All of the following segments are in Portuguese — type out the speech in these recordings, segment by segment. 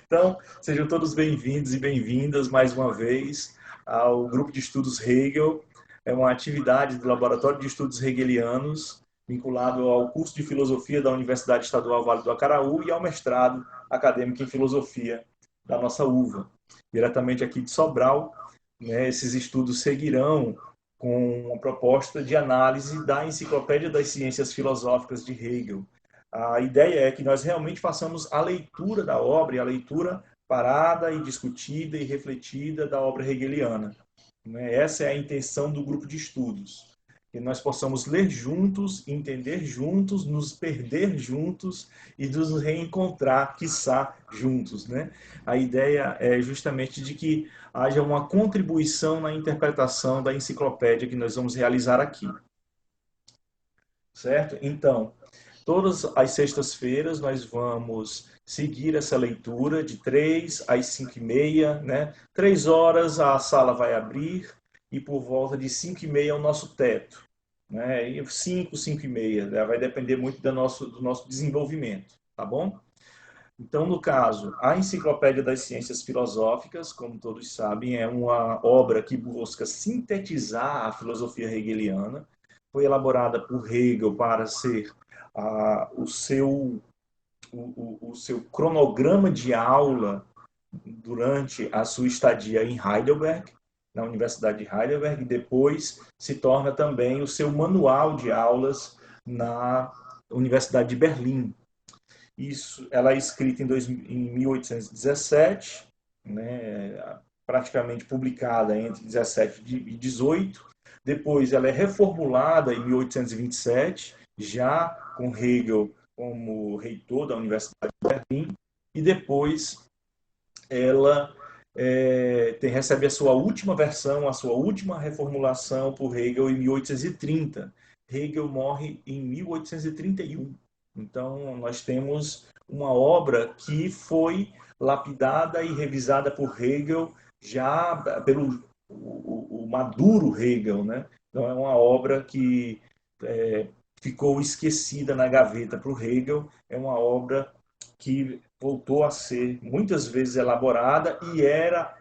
Então, sejam todos bem-vindos e bem-vindas mais uma vez ao Grupo de Estudos Hegel. É uma atividade do Laboratório de Estudos Hegelianos, vinculado ao curso de Filosofia da Universidade Estadual Vale do Acaraú e ao mestrado acadêmico em Filosofia da nossa UVA. Diretamente aqui de Sobral, né, esses estudos seguirão com uma proposta de análise da Enciclopédia das Ciências Filosóficas de Hegel. A ideia é que nós realmente façamos a leitura da obra, e a leitura parada e discutida e refletida da obra hegeliana. Essa é a intenção do grupo de estudos. Que nós possamos ler juntos, entender juntos, nos perder juntos e nos reencontrar, quiçá, juntos. Né? A ideia é justamente de que haja uma contribuição na interpretação da enciclopédia que nós vamos realizar aqui. Certo? Então, todas as sextas-feiras nós vamos seguir essa leitura de 3 às 5h30, né? 3 horas a sala vai abrir e por volta de 5h30 é o nosso teto. Né? E 5, 5h30, né? Vai depender muito do nosso desenvolvimento, tá bom? Então, no caso, a Enciclopédia das Ciências Filosóficas, como todos sabem, é uma obra que busca sintetizar a filosofia hegeliana. Foi elaborada por Hegel para ser o seu cronograma de aula durante a sua estadia em Heidelberg, na Universidade de Heidelberg, e depois se torna também o seu manual de aulas na Universidade de Berlim. Isso, ela é escrita em 1817, né, praticamente publicada entre 17 e 18. Depois ela é reformulada em 1827, já com Hegel como reitor da Universidade de Berlim. E depois ela recebe a sua última versão, a sua última reformulação por Hegel em 1830. Hegel morre em 1831. Então, nós temos uma obra que foi lapidada e revisada por Hegel já pelo o maduro Hegel, né? Então, é uma obra que ficou esquecida na gaveta para o Hegel, é uma obra que voltou a ser muitas vezes elaborada e era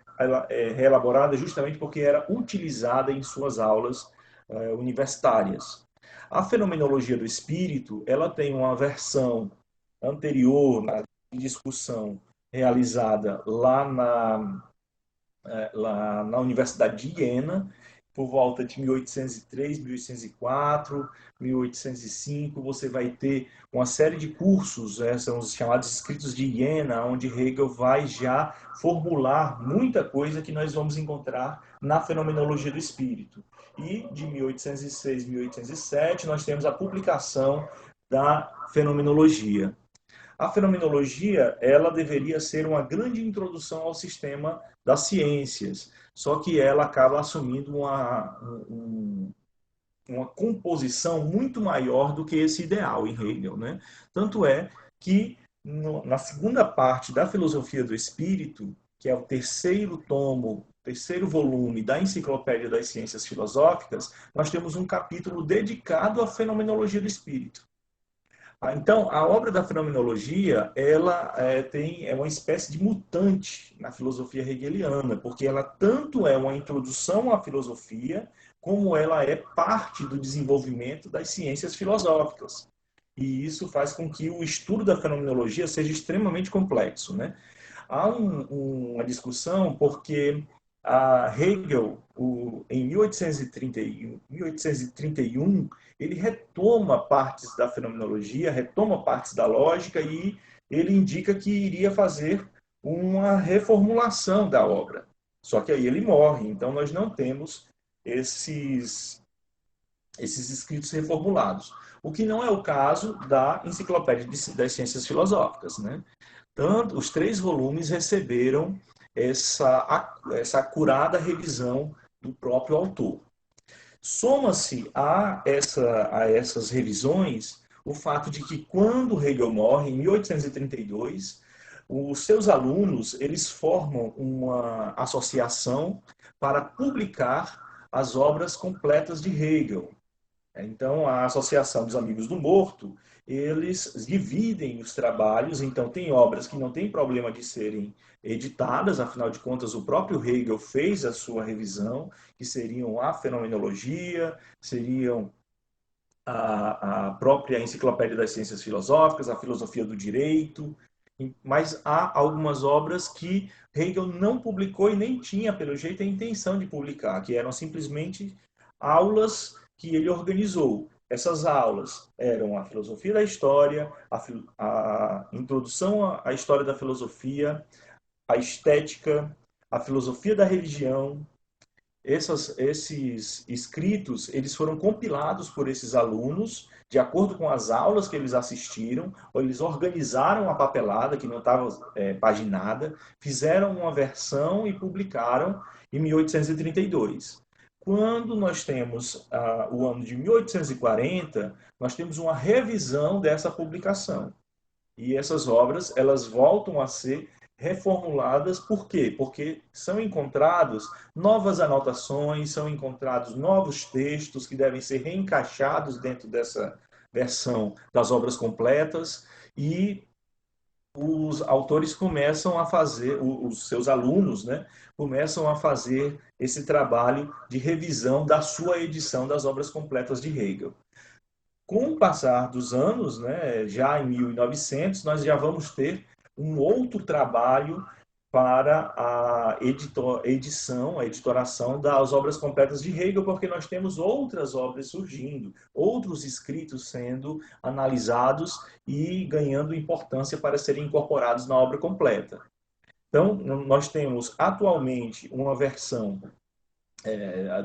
reelaborada justamente porque era utilizada em suas aulas universitárias. A fenomenologia do espírito, ela tem uma versão anterior na discussão realizada lá na Universidade de Iena, por volta de 1803, 1804, 1805, você vai ter uma série de cursos, são os chamados escritos de Iena, onde Hegel vai já formular muita coisa que nós vamos encontrar na fenomenologia do espírito. E de 1806, 1807, nós temos a publicação da fenomenologia. A fenomenologia, ela deveria ser uma grande introdução ao sistema das ciências, só que ela acaba assumindo uma composição muito maior do que esse ideal em Hegel, né? Tanto é que na segunda parte da Filosofia do Espírito, que é o terceiro tomo, terceiro volume da Enciclopédia das Ciências Filosóficas, nós temos um capítulo dedicado à fenomenologia do espírito. Então, a obra da fenomenologia, ela é uma espécie de mutante na filosofia hegeliana, porque ela tanto é uma introdução à filosofia, como ela é parte do desenvolvimento das ciências filosóficas. E isso faz com que o estudo da fenomenologia seja extremamente complexo, né? Há uma discussão porque a Hegel, em 1831, ele retoma partes da fenomenologia, retoma partes da lógica e ele indica que iria fazer uma reformulação da obra. Só que aí ele morre, então nós não temos esses escritos reformulados. O que não é o caso da Enciclopédia das Ciências Filosóficas, né? Tanto, os 3 volumes receberam essa acurada revisão do próprio autor. Soma-se a essas revisões o fato de que quando Hegel morre, em 1832, os seus alunos eles formam uma associação para publicar as obras completas de Hegel. Então, a Associação dos Amigos do Morto, eles dividem os trabalhos, então tem obras que não tem problema de serem editadas, afinal de contas o próprio Hegel fez a sua revisão, que seriam a fenomenologia, seriam a própria Enciclopédia das Ciências Filosóficas, a Filosofia do Direito, mas há algumas obras que Hegel não publicou e nem tinha, pelo jeito, a intenção de publicar, que eram simplesmente aulas que ele organizou. Essas aulas eram a filosofia da história, a introdução à história da filosofia, a estética, a filosofia da religião. Esses escritos, eles foram compilados por esses alunos de acordo com as aulas que eles assistiram, ou eles organizaram a papelada, que não estava paginada, fizeram uma versão e publicaram em 1832. Quando nós temos o ano de 1840, nós temos uma revisão dessa publicação. E essas obras, elas voltam a ser reformuladas. Por quê? Porque são encontrados novas anotações, são encontrados novos textos que devem ser reencaixados dentro dessa versão das obras completas, e os autores começam a fazer, os seus alunos, né, começam a fazer esse trabalho de revisão da sua edição das obras completas de Hegel. Com o passar dos anos, né, já em 1900, nós já vamos ter um outro trabalho para a edição, a editoração das obras completas de Hegel, porque nós temos outras obras surgindo, outros escritos sendo analisados e ganhando importância para serem incorporados na obra completa. Então, nós temos atualmente uma versão,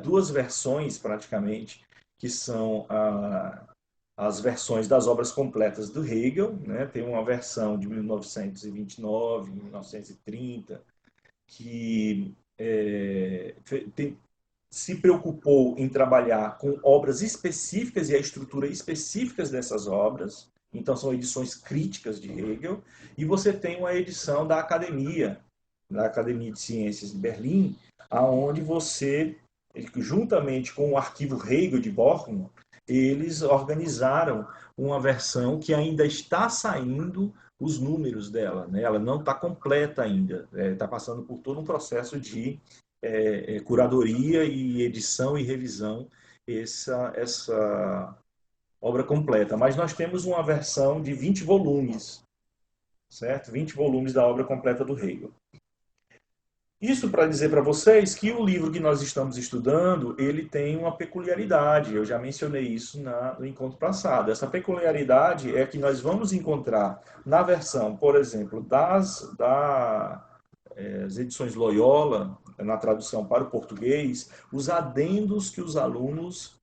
duas versões praticamente, que são as versões das obras completas do Hegel, né? Tem uma versão de 1929, 1930, que se preocupou em trabalhar com obras específicas e a estrutura específicas dessas obras. Então, são edições críticas de Hegel. E você tem uma edição da Academia de Ciências de Berlim, aonde você, juntamente com o arquivo Hegel de Bochum, eles organizaram uma versão que ainda está saindo os números dela, né? Ela não está completa ainda, está passando por todo um processo de curadoria e edição e revisão essa obra completa. Mas nós temos uma versão de 20 volumes, certo? 20 volumes da obra completa do Hegel. Isso para dizer para vocês que o livro que nós estamos estudando, ele tem uma peculiaridade. Eu já mencionei isso no encontro passado. Essa peculiaridade é que nós vamos encontrar na versão, por exemplo, das edições Loyola, na tradução para o português, os adendos que os alunos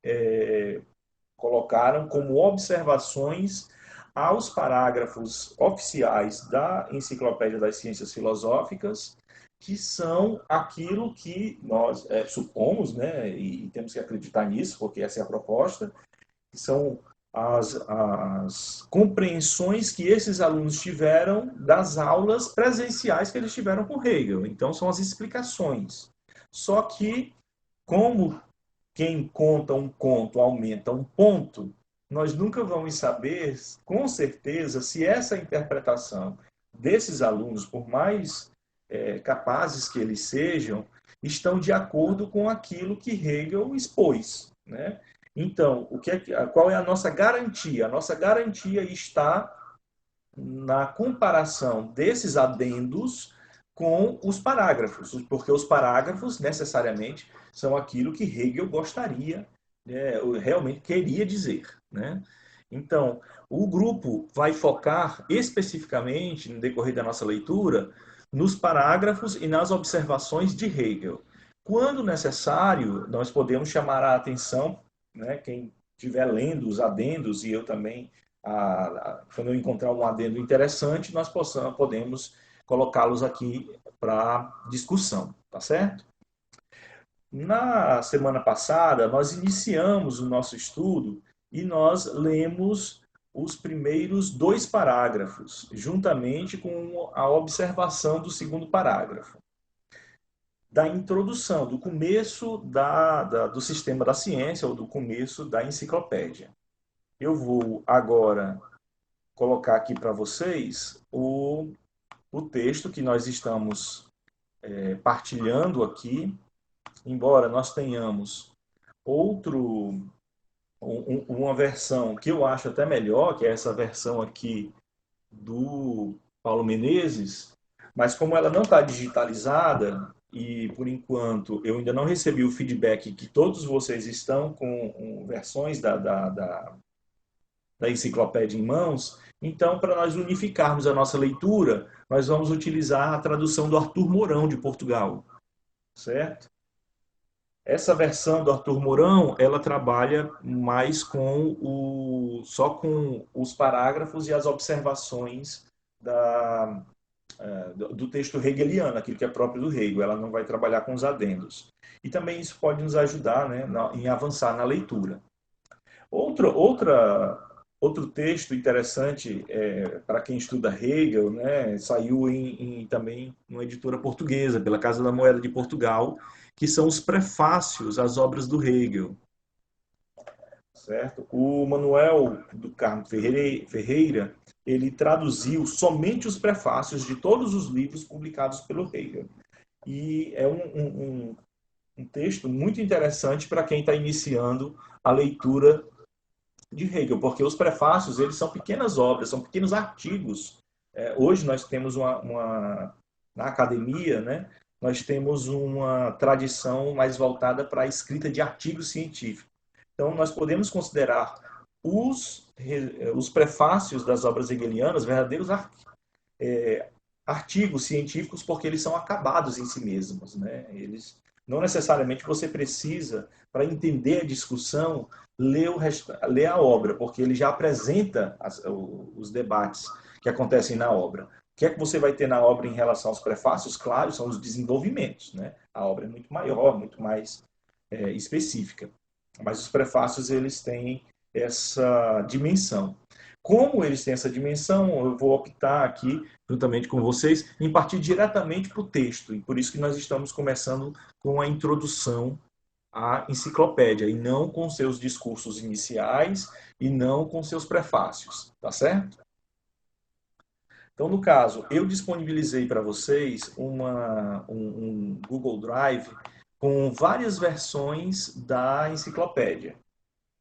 colocaram como observações aos parágrafos oficiais da Enciclopédia das Ciências Filosóficas, que são aquilo que nós supomos, né, e temos que acreditar nisso, porque essa é a proposta, que são as compreensões que esses alunos tiveram das aulas presenciais que eles tiveram com Hegel. Então, são as explicações. Só que, como quem conta um conto aumenta um ponto, nós nunca vamos saber, com certeza, se essa interpretação desses alunos, por mais capazes que eles sejam, estão de acordo com aquilo que Hegel expôs, né? Então, qual é a nossa garantia? A nossa garantia está na comparação desses adendos com os parágrafos, porque os parágrafos, necessariamente, são aquilo que Hegel gostaria, realmente queria dizer, né? Então, o grupo vai focar especificamente, no decorrer da nossa leitura, nos parágrafos e nas observações de Hegel. Quando necessário, nós podemos chamar a atenção, né, quem estiver lendo os adendos, e eu também, quando eu encontrar um adendo interessante, nós podemos colocá-los aqui para discussão, tá certo? Na semana passada, nós iniciamos o nosso estudo e nós lemos os primeiros 2 parágrafos, juntamente com a observação do segundo parágrafo. Da introdução, do começo do sistema da ciência, ou do começo da enciclopédia. Eu vou agora colocar aqui para vocês o texto que nós estamos partilhando aqui, embora nós tenhamos uma versão que eu acho até melhor, que é essa versão aqui do Paulo Menezes, mas como ela não está digitalizada e por enquanto eu ainda não recebi o feedback que todos vocês estão com versões da enciclopédia em mãos, então para nós unificarmos a nossa leitura, nós vamos utilizar a tradução do Arthur Mourão de Portugal, certo? Essa versão do Arthur Mourão, ela trabalha mais só com os parágrafos e as observações do texto hegeliano, aquilo que é próprio do Hegel. Ela não vai trabalhar com os adendos. E também isso pode nos ajudar, né, em avançar na leitura. Outro texto interessante para quem estuda Hegel, né, saiu também numa editora portuguesa, pela Casa da Moeda de Portugal, que são os prefácios às obras do Hegel. Certo? O Manuel do Carmo Ferreira, ele traduziu somente os prefácios de todos os livros publicados pelo Hegel. E é um texto muito interessante para quem está iniciando a leitura de Hegel, porque os prefácios eles são pequenas obras, são pequenos artigos. Hoje nós temos na academia, né, nós temos uma tradição mais voltada para a escrita de artigos científicos. Então, nós podemos considerar os prefácios das obras hegelianas verdadeiros artigos científicos, porque eles são acabados em si mesmos, né? Eles, não necessariamente você precisa, para entender a discussão, ler a obra, porque ele já apresenta os debates que acontecem na obra. O que é que você vai ter na obra em relação aos prefácios? Claro, são os desenvolvimentos, né? A obra é muito maior, muito mais específica. Mas os prefácios, eles têm essa dimensão. Como eles têm essa dimensão, eu vou optar aqui, juntamente com vocês, em partir diretamente para o texto. E por isso que nós estamos começando com a introdução à enciclopédia, e não com seus discursos iniciais, e não com seus prefácios. Tá certo? Então, no caso, eu disponibilizei para vocês um Google Drive com várias versões da enciclopédia,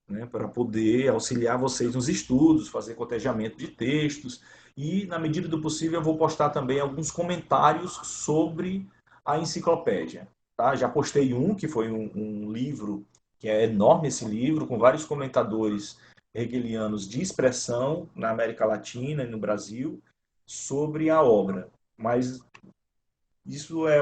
né, para poder auxiliar vocês nos estudos, fazer cotejamento de textos e, na medida do possível, eu vou postar também alguns comentários sobre a enciclopédia. Tá? Já postei que foi um livro, que é enorme esse livro, com vários comentadores hegelianos de expressão na América Latina e no Brasil sobre a obra. Mas isso é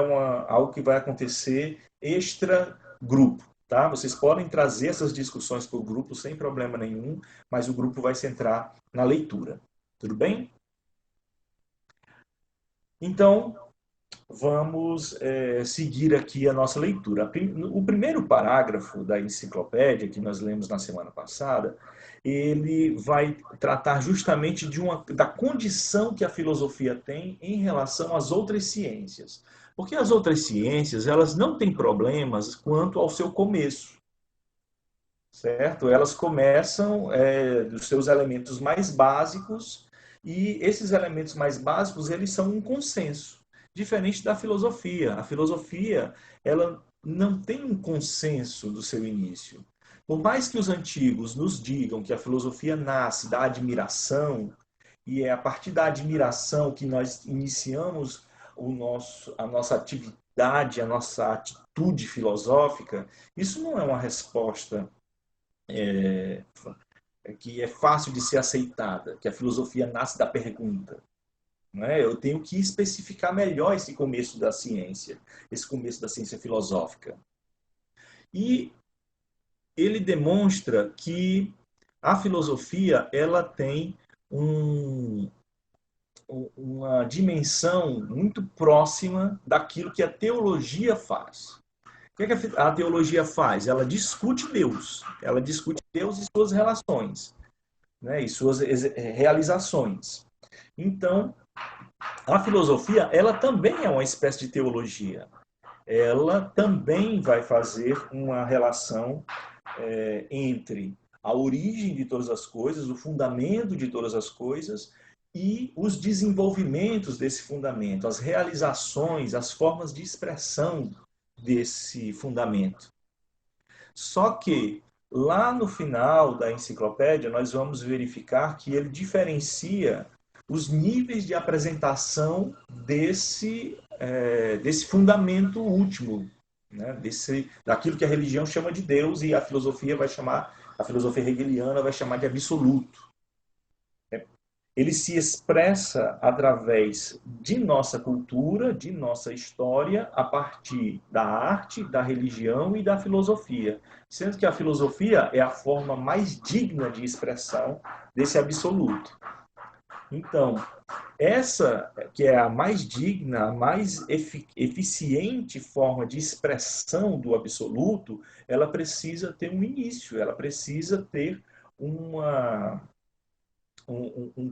algo que vai acontecer extra-grupo. Tá? Vocês podem trazer essas discussões para o grupo sem problema nenhum, mas o grupo vai centrar na leitura. Tudo bem? Então, vamos seguir aqui a nossa leitura. O primeiro parágrafo da enciclopédia, que nós lemos na semana passada, ele vai tratar justamente da condição que a filosofia tem em relação às outras ciências. Porque as outras ciências, elas não têm problemas quanto ao seu começo. Certo? Elas começam dos seus elementos mais básicos, e esses elementos mais básicos, eles são um consenso. Diferente da filosofia. A filosofia, ela não tem um consenso do seu início. Por mais que os antigos nos digam que a filosofia nasce da admiração, e é a partir da admiração que nós iniciamos a nossa atividade, a nossa atitude filosófica, isso não é uma resposta que é fácil de ser aceitada, que a filosofia nasce da pergunta. Não é? Eu tenho que especificar melhor esse começo da ciência filosófica. E ele demonstra que a filosofia ela tem uma dimensão muito próxima daquilo que a teologia faz. O que a teologia faz? Ela discute Deus. Ela discute Deus e suas relações, né? E suas realizações. Então, a filosofia, ela também é uma espécie de teologia. Ela também vai fazer uma relação entre a origem de todas as coisas, o fundamento de todas as coisas e os desenvolvimentos desse fundamento, as realizações, as formas de expressão desse fundamento. Só que lá no final da enciclopédia nós vamos verificar que ele diferencia os níveis de apresentação desse fundamento último, né? Daquilo que a religião chama de Deus e a filosofia hegeliana vai chamar de absoluto. Ele se expressa através de nossa cultura, de nossa história, a partir da arte, da religião e da filosofia. Sendo que a filosofia é a forma mais digna de expressão desse absoluto. Então, essa que é a mais digna, a mais eficiente forma de expressão do absoluto, ela precisa ter um início, ela precisa ter um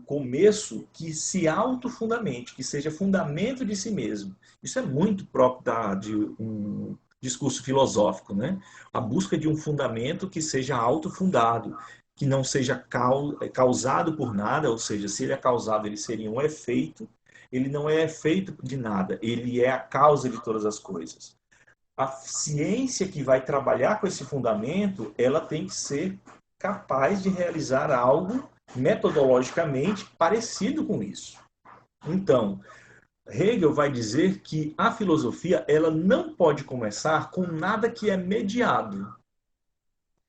começo que se autofundamente, que seja fundamento de si mesmo. Isso é muito próprio de um discurso filosófico, né? A busca de um fundamento que seja autofundado, que não seja causado por nada, ou seja, se ele é causado, ele seria um efeito. Ele não é efeito de nada, ele é a causa de todas as coisas. A ciência que vai trabalhar com esse fundamento, ela tem que ser capaz de realizar algo metodologicamente parecido com isso. Então, Hegel vai dizer que a filosofia ela não pode começar com nada que é mediado.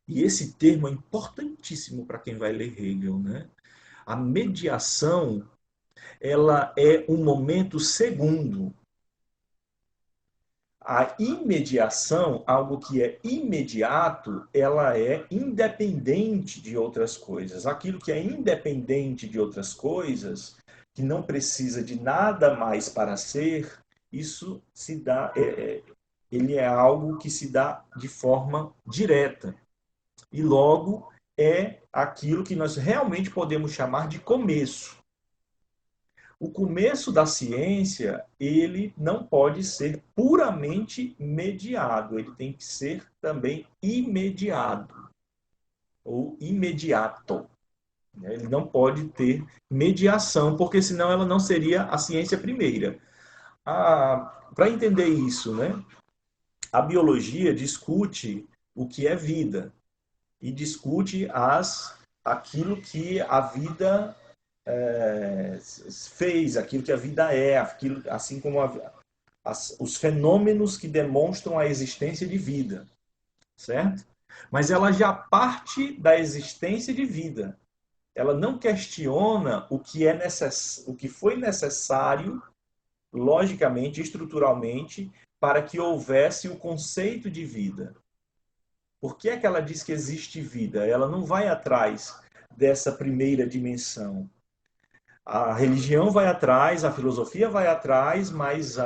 E esse termo é importantíssimo para quem vai ler Hegel, né? A mediação, ela é um momento segundo. A imediação, algo que é imediato, ela é independente de outras coisas. Aquilo que é independente de outras coisas, que não precisa de nada mais para ser, isso se dá, ele é algo que se dá de forma direta. E logo é aquilo que nós realmente podemos chamar de começo. O começo da ciência, ele não pode ser puramente mediado, ele tem que ser também imediado, ou imediato. Ele não pode ter mediação, porque senão ela não seria a ciência primeira. Para entender isso, né, a biologia discute o que é vida e discute aquilo que a vida fez, aquilo que a vida é, assim como os fenômenos que demonstram a existência de vida, certo? Mas ela já parte da existência de vida. Ela não questiona o que foi necessário, logicamente, estruturalmente, para que houvesse o conceito de vida. Por que é que ela diz que existe vida? Ela não vai atrás dessa primeira dimensão. A religião vai atrás, a filosofia vai atrás, mas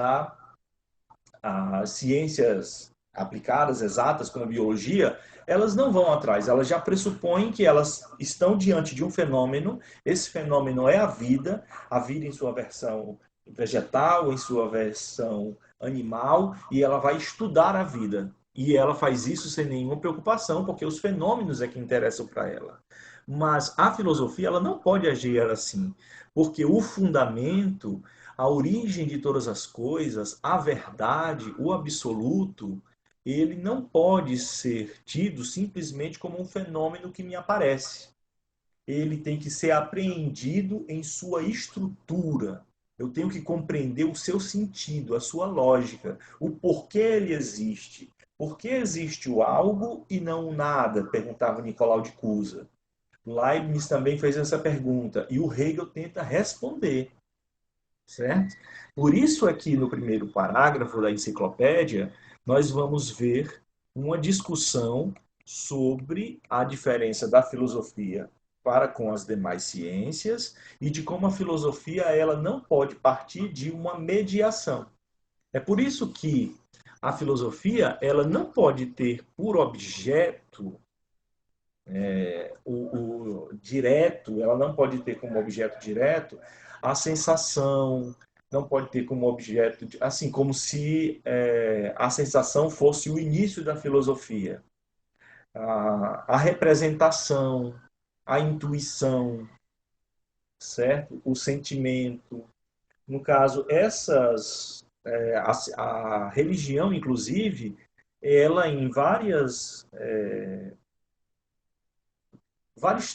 as ciências aplicadas, exatas, como a biologia, elas não vão atrás. Elas já pressupõem que elas estão diante de um fenômeno. Esse fenômeno é a vida em sua versão vegetal, em sua versão animal, e ela vai estudar a vida. E ela faz isso sem nenhuma preocupação, porque os fenômenos é que interessam para ela. Mas a filosofia ela não pode agir assim, porque o fundamento, a origem de todas as coisas, a verdade, o absoluto, ele não pode ser tido simplesmente como um fenômeno que me aparece. Ele tem que ser apreendido em sua estrutura. Eu tenho que compreender o seu sentido, a sua lógica, o porquê ele existe. Por que existe o algo e não o nada? Perguntava Nicolau de Cusa. Leibniz também fez essa pergunta e o Hegel tenta responder, certo? Por isso aqui no primeiro parágrafo da enciclopédia nós vamos ver uma discussão sobre a diferença da filosofia para com as demais ciências e de como a filosofia ela não pode partir de uma mediação. É por isso que a filosofia ela não pode ter por objeto o direto, ela não pode ter como objeto direto a sensação, não pode ter como objeto, assim, como se a sensação fosse o início da filosofia. a representação, a intuição, certo? O sentimento. No caso, a religião, inclusive, ela em vários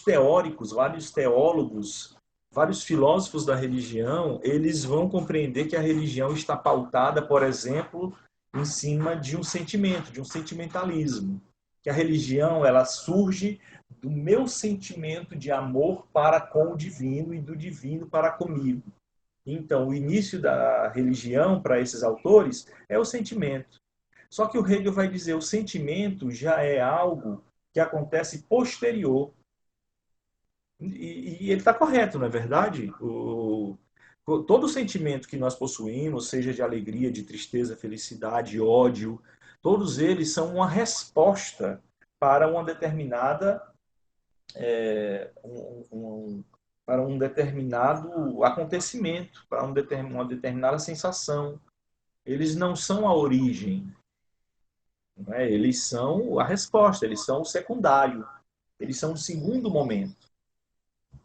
teóricos, vários teólogos, vários filósofos da religião, eles vão compreender que a religião está pautada, por exemplo, em cima de um sentimento, de um sentimentalismo. Que a religião, ela surge do meu sentimento de amor para com o divino e do divino para comigo. Então, o início da religião para esses autores é o sentimento. Só que o Hegel vai dizer, o sentimento já é algo que acontece posterior. E ele está correto, não é verdade? Todo sentimento que nós possuímos, seja de alegria, de tristeza, felicidade, ódio, todos eles são uma resposta para uma determinada para um determinado acontecimento, para uma determinada sensação. Eles não são a origem, não é? Eles são a resposta, eles são o secundário, eles são o segundo momento.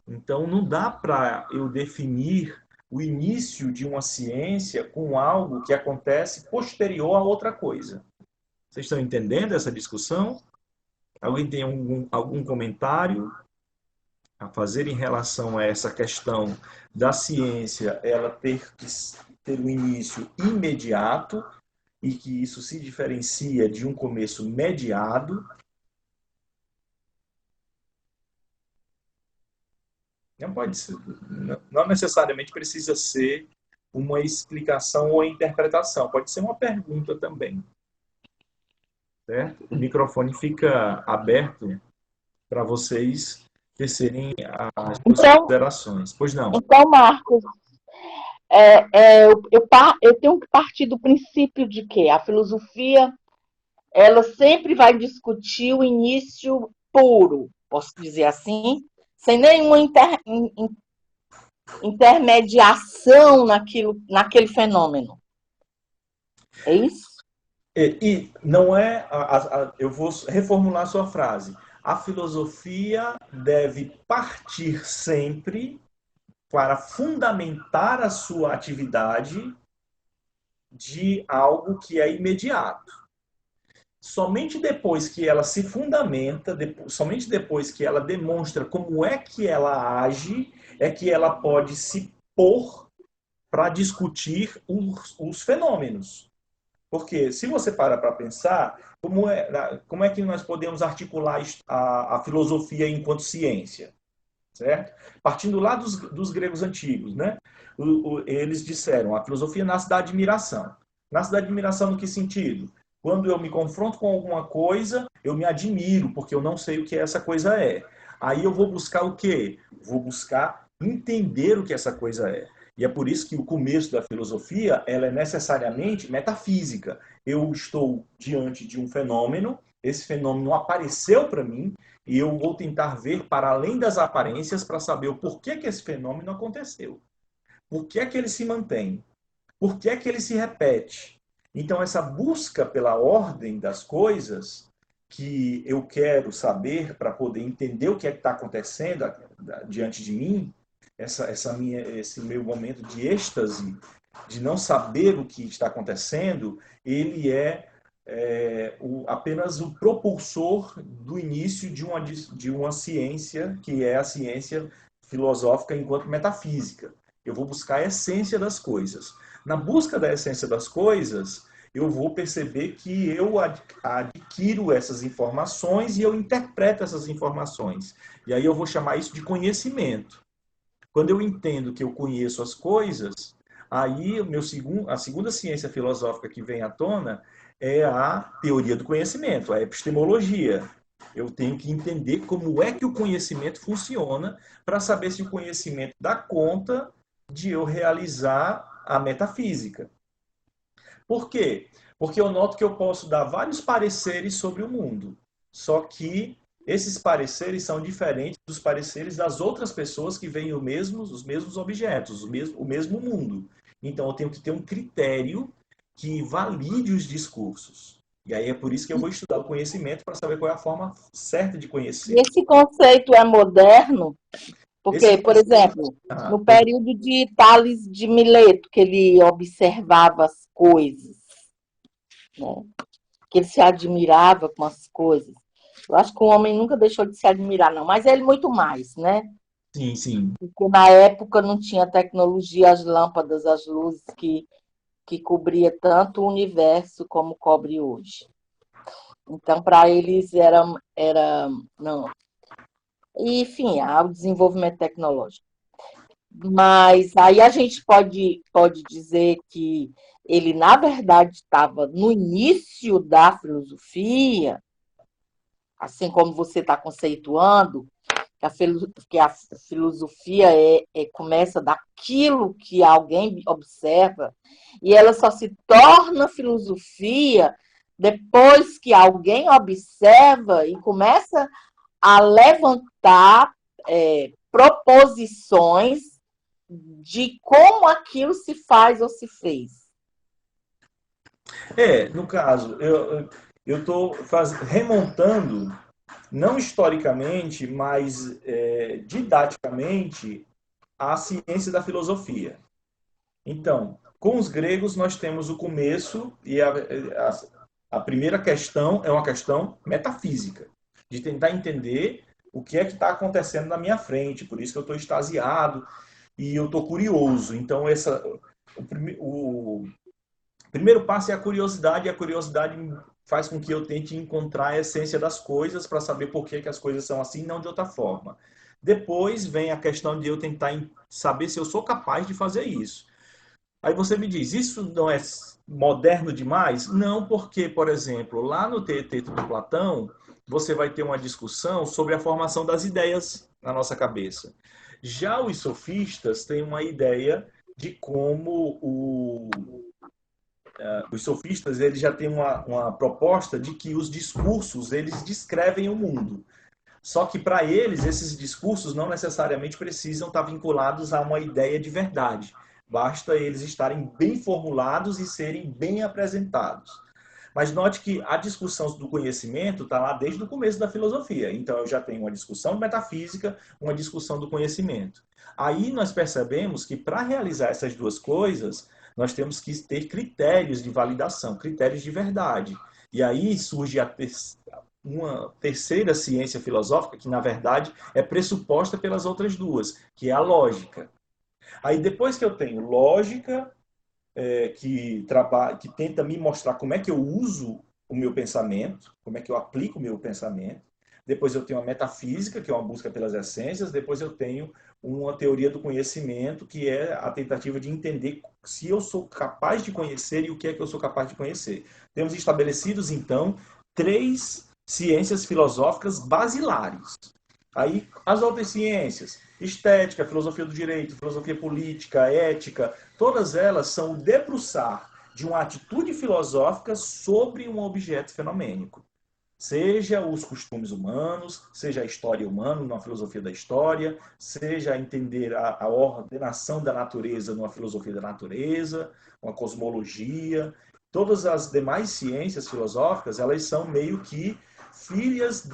Então, não dá para eu definir o início de uma ciência com algo que acontece posterior a outra coisa. Vocês estão entendendo essa discussão? Alguém tem algum comentário a fazer em relação a essa questão da ciência, ela ter um início imediato e que isso se diferencia de um começo mediado? Não pode ser, não necessariamente precisa ser uma explicação ou interpretação, pode ser uma pergunta também, certo? O microfone fica aberto para vocês tecerem as suas Então, considerações. Pois não. então Marcos, eu tenho que partir do princípio de que a filosofia ela sempre vai discutir o início puro, posso dizer assim, sem nenhuma intermediação naquele fenômeno. É isso? E não é. Eu vou reformular a sua frase. A filosofia deve partir sempre para fundamentar a sua atividade de algo que é imediato. Somente depois que ela se fundamenta, somente depois que ela demonstra como é que ela age, é que ela pode se pôr para discutir os fenômenos. Porque se você para pensar, como é que nós podemos articular a filosofia enquanto ciência? Certo? Partindo lá dos gregos antigos, né? Eles disseram, a filosofia nasce da admiração. Nasce da admiração no que sentido? Quando eu me confronto com alguma coisa, eu me admiro, porque eu não sei o que essa coisa é. Aí eu vou buscar o quê? Vou buscar entender o que essa coisa é. E é por isso que o começo da filosofia, ela é necessariamente metafísica. Eu estou diante de um fenômeno, esse fenômeno apareceu para mim, e eu vou tentar ver para além das aparências para saber o porquê que esse fenômeno aconteceu. Por que é que ele se mantém? Por que é que ele se repete? Então, essa busca pela ordem das coisas que eu quero saber para poder entender o que é que está acontecendo diante de mim, esse meu momento de êxtase, de não saber o que está acontecendo, ele apenas o propulsor do início de uma ciência, que é a ciência filosófica enquanto metafísica. Eu vou buscar a essência das coisas. Na busca da essência das coisas, eu vou perceber que eu adquiro essas informações e eu interpreto essas informações. E aí eu vou chamar isso de conhecimento. Quando eu entendo que eu conheço as coisas, aí a segunda ciência filosófica que vem à tona é a teoria do conhecimento, a epistemologia. Eu tenho que entender como é que o conhecimento funciona para saber se o conhecimento dá conta de eu realizar a metafísica. Por quê? Porque eu noto que eu posso dar vários pareceres sobre o mundo, só que esses pareceres são diferentes dos pareceres das outras pessoas que veem os mesmos objetos, o mesmo mundo. Então eu tenho que ter um critério que valide os discursos. E aí é por isso que eu vou estudar o conhecimento para saber qual é a forma certa de E conhecer. esse conceito é moderno, Esse porque, por conceito... exemplo, Ah, no período de Tales de Mileto, que ele observava as coisas, né? Que ele se admirava com as coisas. Eu acho que o homem nunca deixou de se admirar, não, mas ele muito mais, né? sim, sim. Porque na época não tinha tecnologia, as lâmpadas, as luzes que cobria tanto o universo como cobre hoje. Então, para eles era não. Enfim, há o desenvolvimento tecnológico. Mas aí a gente pode dizer que ele, na verdade, estava no início da filosofia, assim como você está conceituando, que a filosofia começa daquilo que alguém observa, e ela só se torna filosofia depois que alguém observa e começa a levantar proposições de como aquilo se faz ou se fez. No caso, eu estou remontando, não historicamente, mas didaticamente, a ciência da filosofia. Então, com os gregos, nós temos o começo, e a primeira questão é uma questão metafísica, de tentar entender o que é que está acontecendo na minha frente, por isso que eu estou extasiado e eu estou curioso. Então, o primeiro passo é a curiosidade, e a curiosidade faz com que eu tente encontrar a essência das coisas para saber por que as coisas são assim, não de outra forma. Depois vem a questão de eu tentar saber se eu sou capaz de fazer isso. Aí você me diz, isso não é moderno demais? Não, porque, por exemplo, lá no Teeteto do Platão, você vai ter uma discussão sobre a formação das ideias na nossa cabeça. Já os sofistas têm uma ideia de como os sofistas eles já têm uma proposta de que os discursos eles descrevem o mundo. Só que para eles, esses discursos não necessariamente precisam estar vinculados a uma ideia de verdade. Basta eles estarem bem formulados e serem bem apresentados. Mas note que a discussão do conhecimento está lá desde o começo da filosofia. Então eu já tenho uma discussão metafísica, uma discussão do conhecimento. Aí nós percebemos que para realizar essas duas coisas, nós temos que ter critérios de validação, critérios de verdade. E aí surge uma terceira ciência filosófica, que na verdade é pressuposta pelas outras duas, que é a lógica. Aí depois que eu tenho lógica, que tenta me mostrar como é que eu uso o meu pensamento, como é que eu aplico o meu pensamento. Depois eu tenho a metafísica, que é uma busca pelas essências. Depois eu tenho uma teoria do conhecimento, que é a tentativa de entender se eu sou capaz de conhecer e o que é que eu sou capaz de conhecer. Temos estabelecidos, então, 3 ciências filosóficas basilares. Aí as outras ciências, estética, filosofia do direito, filosofia política, ética, todas elas são o debruçar de uma atitude filosófica sobre um objeto fenomênico. Seja os costumes humanos, seja a história humana, numa filosofia da história, seja entender a ordenação da natureza numa filosofia da natureza, uma cosmologia. Todas as demais ciências filosóficas, elas são meio que filhas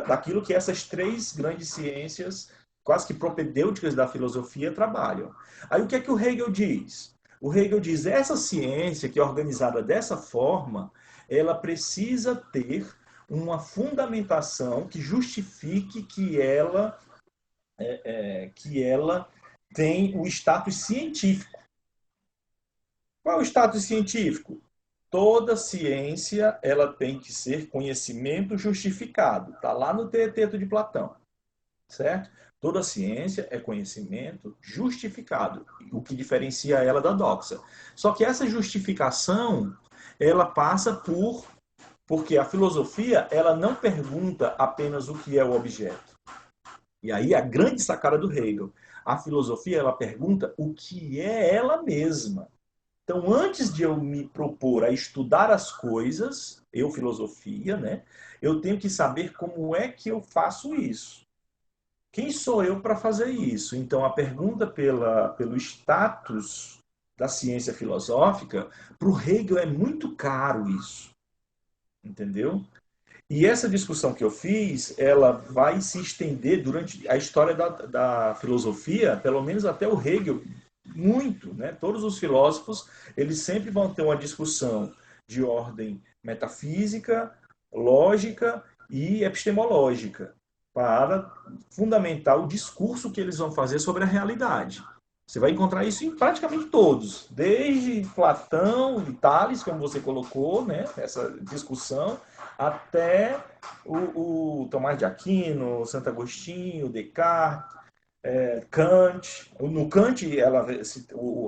daquilo que essas 3 grandes ciências, quase que propedêuticas da filosofia, trabalham. Aí o que é que o Hegel diz? O Hegel diz, essa ciência que é organizada dessa forma, ela precisa ter uma fundamentação que justifique que ela tem o status científico. Qual é o status científico? Toda ciência ela tem que ser conhecimento justificado. Está lá no Teeteto de Platão, certo? Toda ciência é conhecimento justificado, o que diferencia ela da doxa. Só que essa justificação ela passa porque a filosofia ela não pergunta apenas o que é o objeto. E aí a grande sacada do Hegel, a filosofia ela pergunta o que é ela mesma. Então, antes de eu me propor a estudar as coisas, eu filosofia, né? Eu tenho que saber como é que eu faço isso. Quem sou eu para fazer isso? Então, a pergunta pelo status da ciência filosófica, para o Hegel é muito caro isso. entendeu? E essa discussão que eu fiz, ela vai se estender durante a história da filosofia, pelo menos até o Hegel, muito, né? Todos os filósofos, eles sempre vão ter uma discussão de ordem metafísica, lógica e epistemológica, para fundamentar o discurso que eles vão fazer sobre a realidade. Você vai encontrar isso em praticamente todos, desde Platão e Tales, como você colocou, né, essa discussão, até o Tomás de Aquino, Santo Agostinho, Descartes, Kant. No Kant,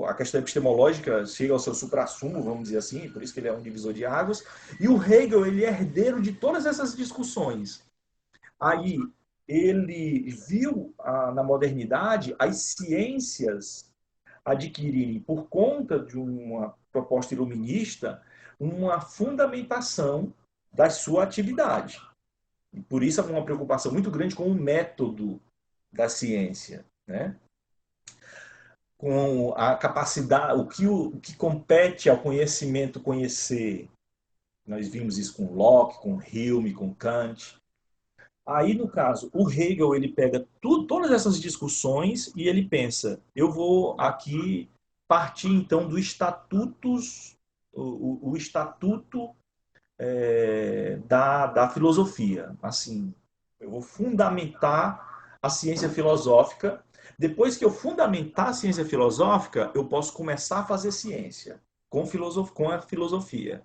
a questão epistemológica chega ao seu suprassumo, vamos dizer assim, por isso que ele é um divisor de águas. E o Hegel, ele é herdeiro de todas essas discussões. Aí, ele viu na modernidade as ciências adquirirem, por conta de uma proposta iluminista, uma fundamentação da sua atividade. E por isso há uma preocupação muito grande com o método da ciência, né? Com a capacidade, o que compete ao conhecimento conhecer. Nós vimos isso com Locke, com Hume, com Kant. Aí, no caso, o Hegel, ele pega todas essas discussões e ele pensa, eu vou aqui partir, então, do estatutos, o estatuto da filosofia. Assim, eu vou fundamentar a ciência filosófica. Depois que eu fundamentar a ciência filosófica, eu posso começar a fazer ciência com a filosofia.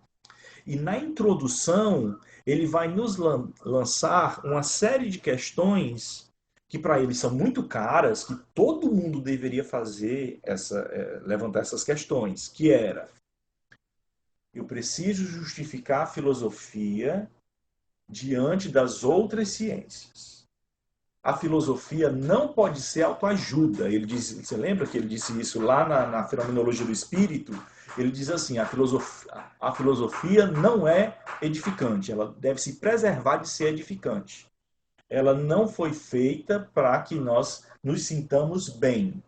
E na introdução, ele vai nos lançar uma série de questões que para ele são muito caras, que todo mundo deveria fazer levantar essas questões, que era: eu preciso justificar a filosofia diante das outras ciências. A filosofia não pode ser autoajuda. Ele diz, você lembra que ele disse isso lá na Fenomenologia do Espírito? Ele diz assim, a filosofia não é edificante, ela deve se preservar de ser edificante. Ela não foi feita para que nós nos sintamos bem.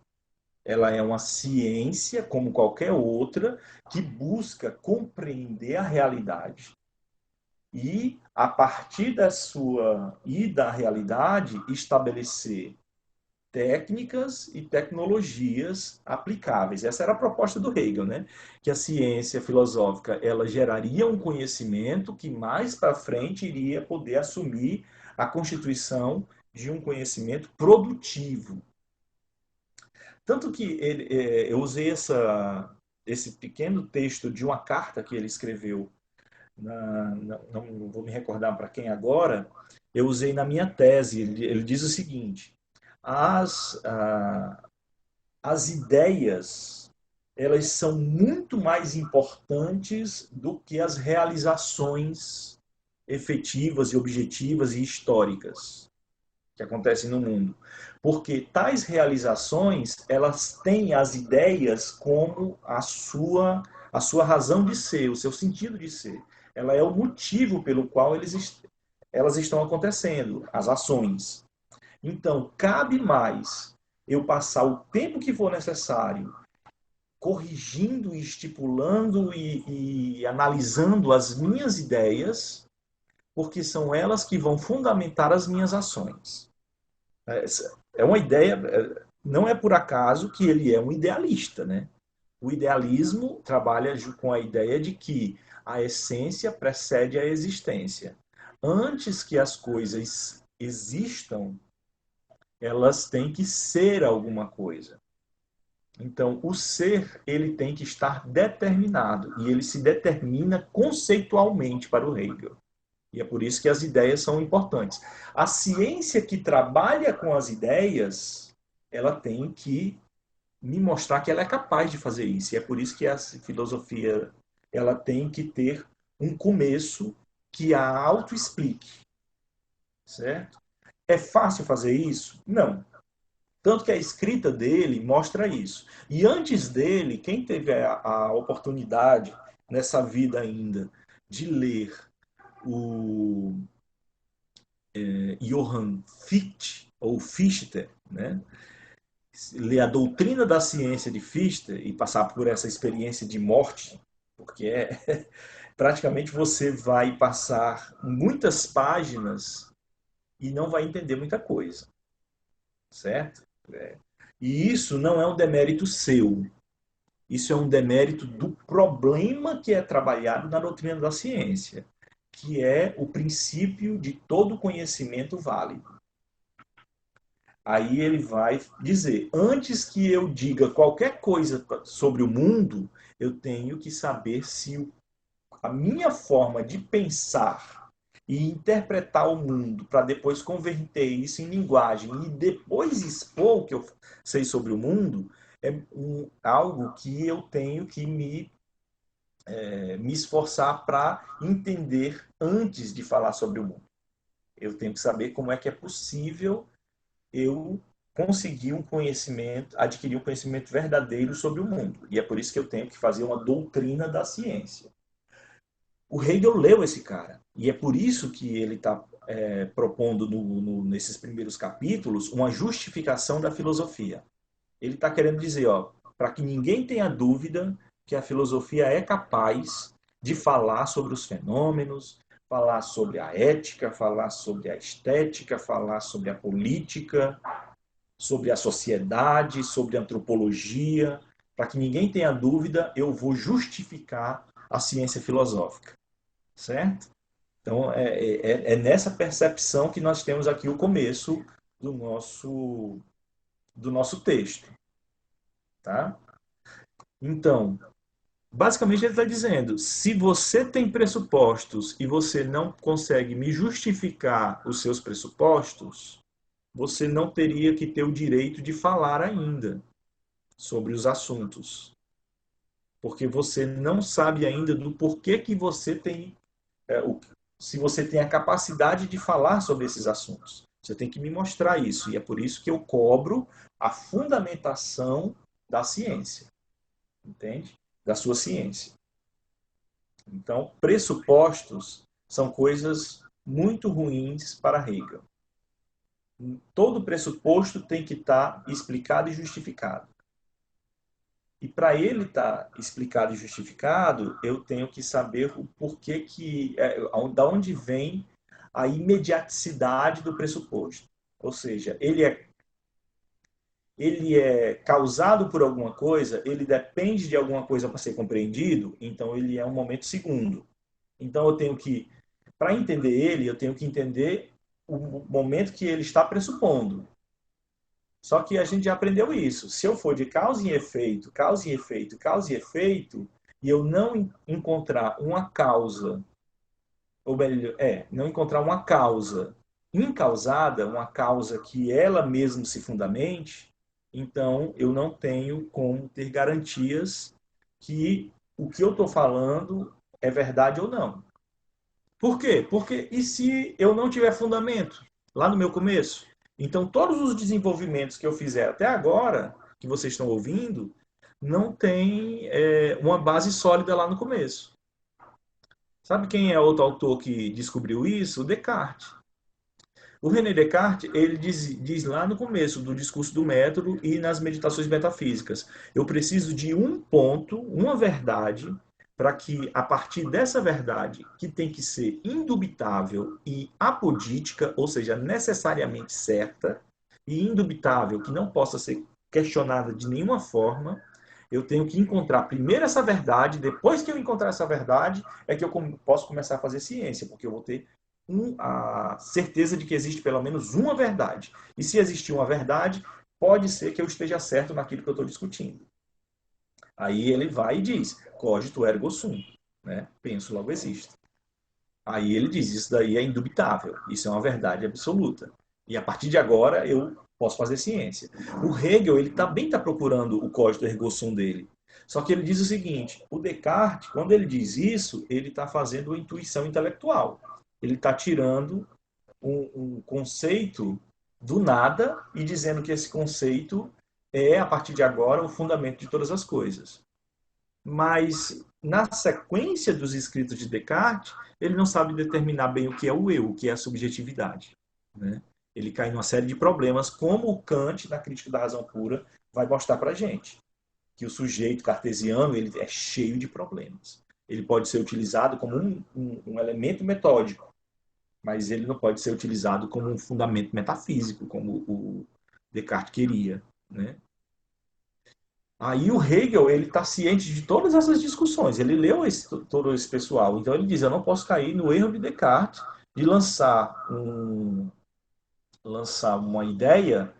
Ela é uma ciência, como qualquer outra, que busca compreender a realidade e, a partir da sua e da realidade, estabelecer técnicas e tecnologias aplicáveis. Essa era a proposta do Hegel, né? Que a ciência filosófica ela geraria um conhecimento que mais para frente iria poder assumir a constituição de um conhecimento produtivo. Tanto que eu usei esse pequeno texto de uma carta que ele escreveu não vou me recordar para quem agora, eu usei na minha tese. Ele diz o seguinte: as, ah, as ideias elas são muito mais importantes do que as realizações efetivas e objetivas e históricas que acontecem no mundo. Porque tais realizações, elas têm as ideias como a sua razão de ser, o seu sentido de ser. Ela é o motivo pelo qual elas estão acontecendo, as ações. Então, cabe mais eu passar o tempo que for necessário corrigindo, estipulando e analisando as minhas ideias, porque são elas que vão fundamentar as minhas ações. É uma ideia, não é por acaso que ele é um idealista, né? O idealismo trabalha com a ideia de que a essência precede a existência. Antes que as coisas existam, elas têm que ser alguma coisa. Então, o ser, ele tem que estar determinado, e ele se determina conceitualmente para o Hegel. E é por isso que as ideias são importantes. A ciência que trabalha com as ideias, ela tem que me mostrar que ela é capaz de fazer isso. E é por isso que a filosofia ela tem que ter um começo que a auto-explique. Certo? É fácil fazer isso? Não. Tanto que a escrita dele mostra isso. E antes dele, quem teve a oportunidade nessa vida ainda de ler o Johann Fichte, ou Fichte, né? Ler a doutrina da ciência de Fichte e passar por essa experiência de morte, porque praticamente você vai passar muitas páginas e não vai entender muita coisa, certo? E isso não é um demérito seu. Isso é um demérito do problema que é trabalhado na doutrina da ciência, que é o princípio de todo conhecimento válido. Aí ele vai dizer, antes que eu diga qualquer coisa sobre o mundo, eu tenho que saber se a minha forma de pensar e interpretar o mundo para depois converter isso em linguagem e depois expor o que eu sei sobre o mundo é algo que eu tenho que me esforçar para entender antes de falar sobre o mundo. Eu tenho que saber como é que é possível eu conseguir um conhecimento, adquirir um conhecimento verdadeiro sobre o mundo. E é por isso que eu tenho que fazer uma doutrina da ciência. O Hegel leu esse cara. E é por isso que ele está propondo nesses primeiros capítulos uma justificação da filosofia. Ele está querendo dizer, ó, para que ninguém tenha dúvida que a filosofia é capaz de falar sobre os fenômenos, falar sobre a ética, falar sobre a estética, falar sobre a política, sobre a sociedade, sobre a antropologia. Para que ninguém tenha dúvida, eu vou justificar a ciência filosófica, certo? Então, é nessa percepção que nós temos aqui o começo do nosso texto. Tá? Então, basicamente ele está dizendo, se você tem pressupostos e você não consegue me justificar os seus pressupostos, você não teria que ter o direito de falar ainda sobre os assuntos. Porque você não sabe ainda do porquê que você tem, se você tem a capacidade de falar sobre esses assuntos. Você tem que me mostrar isso. E é por isso que eu cobro a fundamentação da ciência. Entende? Da sua ciência. Então, pressupostos são coisas muito ruins para Hegel. Todo pressuposto tem que estar explicado e justificado. E para ele estar explicado e justificado, eu tenho que saber o porquê da onde vem a imediaticidade do pressuposto. Ou seja, ele é causado por alguma coisa, ele depende de alguma coisa para ser compreendido, então ele é um momento segundo. Então eu tenho que, para entender ele, eu tenho que entender o momento que ele está pressupondo. Só que a gente já aprendeu isso. Se eu for de causa e efeito, causa e efeito, causa e efeito, e eu não encontrar uma causa, ou melhor, não encontrar uma causa incausada, uma causa que ela mesma se fundamente, então eu não tenho como ter garantias que o que eu estou falando é verdade ou não. Por quê? Porque e se eu não tiver fundamento lá no meu começo? Então todos os desenvolvimentos que eu fizer até agora, que vocês estão ouvindo, não tem uma base sólida lá no começo. Sabe quem é outro autor que descobriu isso? O Descartes. O René Descartes, ele diz lá no começo do discurso do método e nas meditações metafísicas, eu preciso de um ponto, uma verdade, para que a partir dessa verdade, que tem que ser indubitável e apodítica, ou seja, necessariamente certa, e indubitável, que não possa ser questionada de nenhuma forma, eu tenho que encontrar primeiro essa verdade, depois que eu encontrar essa verdade, é que eu posso começar a fazer ciência, porque eu vou ter a certeza de que existe pelo menos uma verdade. E se existir uma verdade, pode ser que eu esteja certo naquilo que eu estou discutindo. Aí ele vai e diz, cogito ergo sum, né? Penso, logo existo. Aí ele diz, isso daí é indubitável, isso é uma verdade absoluta. E a partir de agora eu posso fazer ciência. O Hegel, ele também está procurando o cogito ergo sum dele. Só que ele diz o seguinte, o Descartes, quando ele diz isso, ele está fazendo uma intuição intelectual. Ele está tirando um conceito do nada e dizendo que esse conceito é, a partir de agora, o fundamento de todas as coisas. Mas, na sequência dos escritos de Descartes, ele não sabe determinar bem o que é o eu, o que é a subjetividade. Né? Ele cai numa série de problemas, como o Kant, na Crítica da Razão Pura, vai mostrar para a gente. Que o sujeito cartesiano ele é cheio de problemas. Ele pode ser utilizado como um elemento metódico, mas ele não pode ser utilizado como um fundamento metafísico, como o Descartes queria, né? Aí o Hegel, ele está ciente de todas essas discussões, ele leu todo esse pessoal, então ele diz, eu não posso cair no erro de Descartes de lançar uma ideia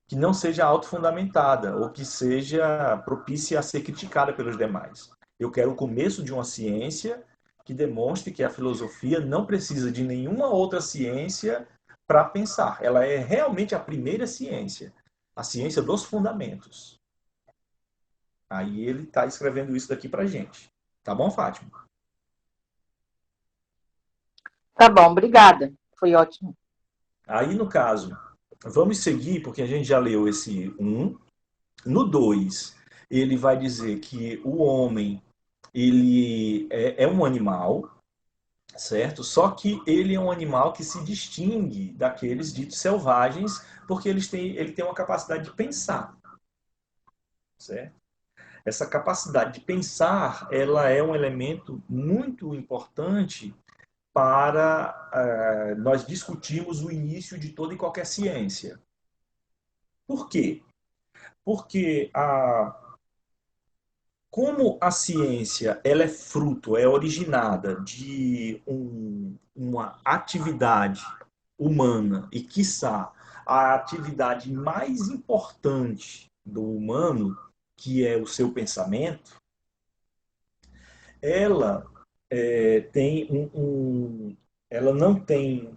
que não seja autofundamentada ou que seja propícia a ser criticada pelos demais. Eu quero o começo de uma ciência que demonstre que a filosofia não precisa de nenhuma outra ciência para pensar. Ela é realmente a primeira ciência, a ciência dos fundamentos. Aí ele está escrevendo isso daqui para gente. Tá bom, Fátima? Tá bom, obrigada. Foi ótimo. Aí, no caso, vamos seguir, porque a gente já leu esse um. No 2 ele vai dizer que o homem ele é um animal, certo? Só que ele é um animal que se distingue daqueles ditos selvagens, porque ele tem uma capacidade de pensar, certo? Essa capacidade de pensar, ela é um elemento muito importante para nós discutirmos o início de toda e qualquer ciência. Por quê? Porque como a ciência ela é fruto, é originada de uma atividade humana e, quiçá, a atividade mais importante do humano, que é o seu pensamento, ela tem ela não tem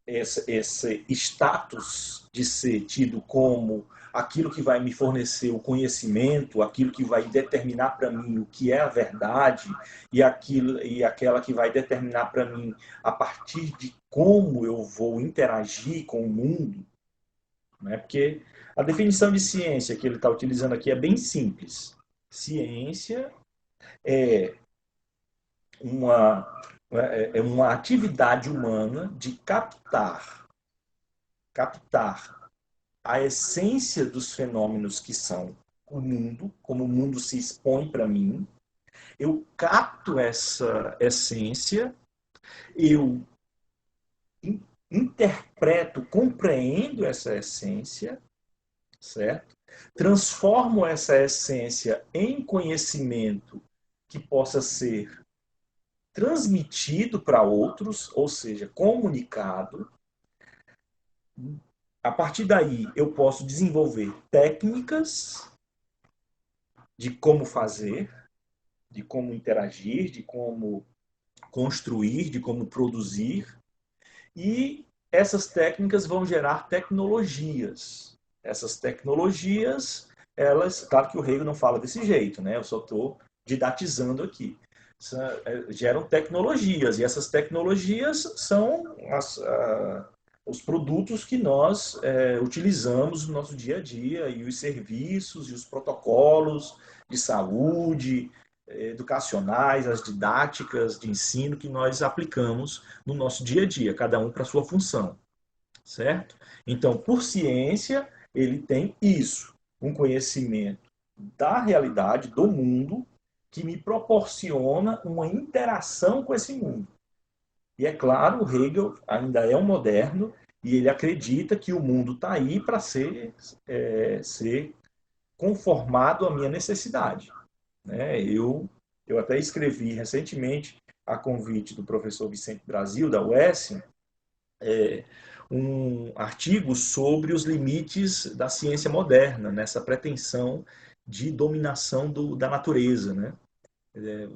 esse status de ser tido como aquilo que vai me fornecer o conhecimento, aquilo que vai determinar para mim o que é a verdade e aquela que vai determinar para mim a partir de como eu vou interagir com o mundo, né? Porque a definição de ciência que ele está utilizando aqui é bem simples. Ciência é uma é uma atividade humana de captar a essência dos fenômenos que são o mundo, como o mundo se expõe para mim. Eu capto essa essência, eu interpreto, compreendo essa essência, certo? Transformo essa essência em conhecimento que possa ser transmitido para outros, ou seja, comunicado. A partir daí, eu posso desenvolver técnicas de como fazer, de como interagir, de como construir, de como produzir. E essas técnicas vão gerar tecnologias. Essas tecnologias, elas, claro que o Hegel não fala desse jeito, né? Eu só estou didatizando aqui. Geram tecnologias, e essas tecnologias são os produtos que nós utilizamos no nosso dia a dia, e os serviços, e os protocolos de saúde, educacionais, as didáticas de ensino que nós aplicamos no nosso dia a dia, cada um para a sua função, certo? Então, por ciência, ele tem isso, um conhecimento da realidade, do mundo, que me proporciona uma interação com esse mundo. E é claro, o Hegel ainda é um moderno e ele acredita que o mundo está aí para ser conformado à minha necessidade. Né? Eu até escrevi recentemente, a convite do professor Vicente Brasil, da UES, um artigo sobre os limites da ciência moderna, nessa pretensão de dominação da natureza. Né?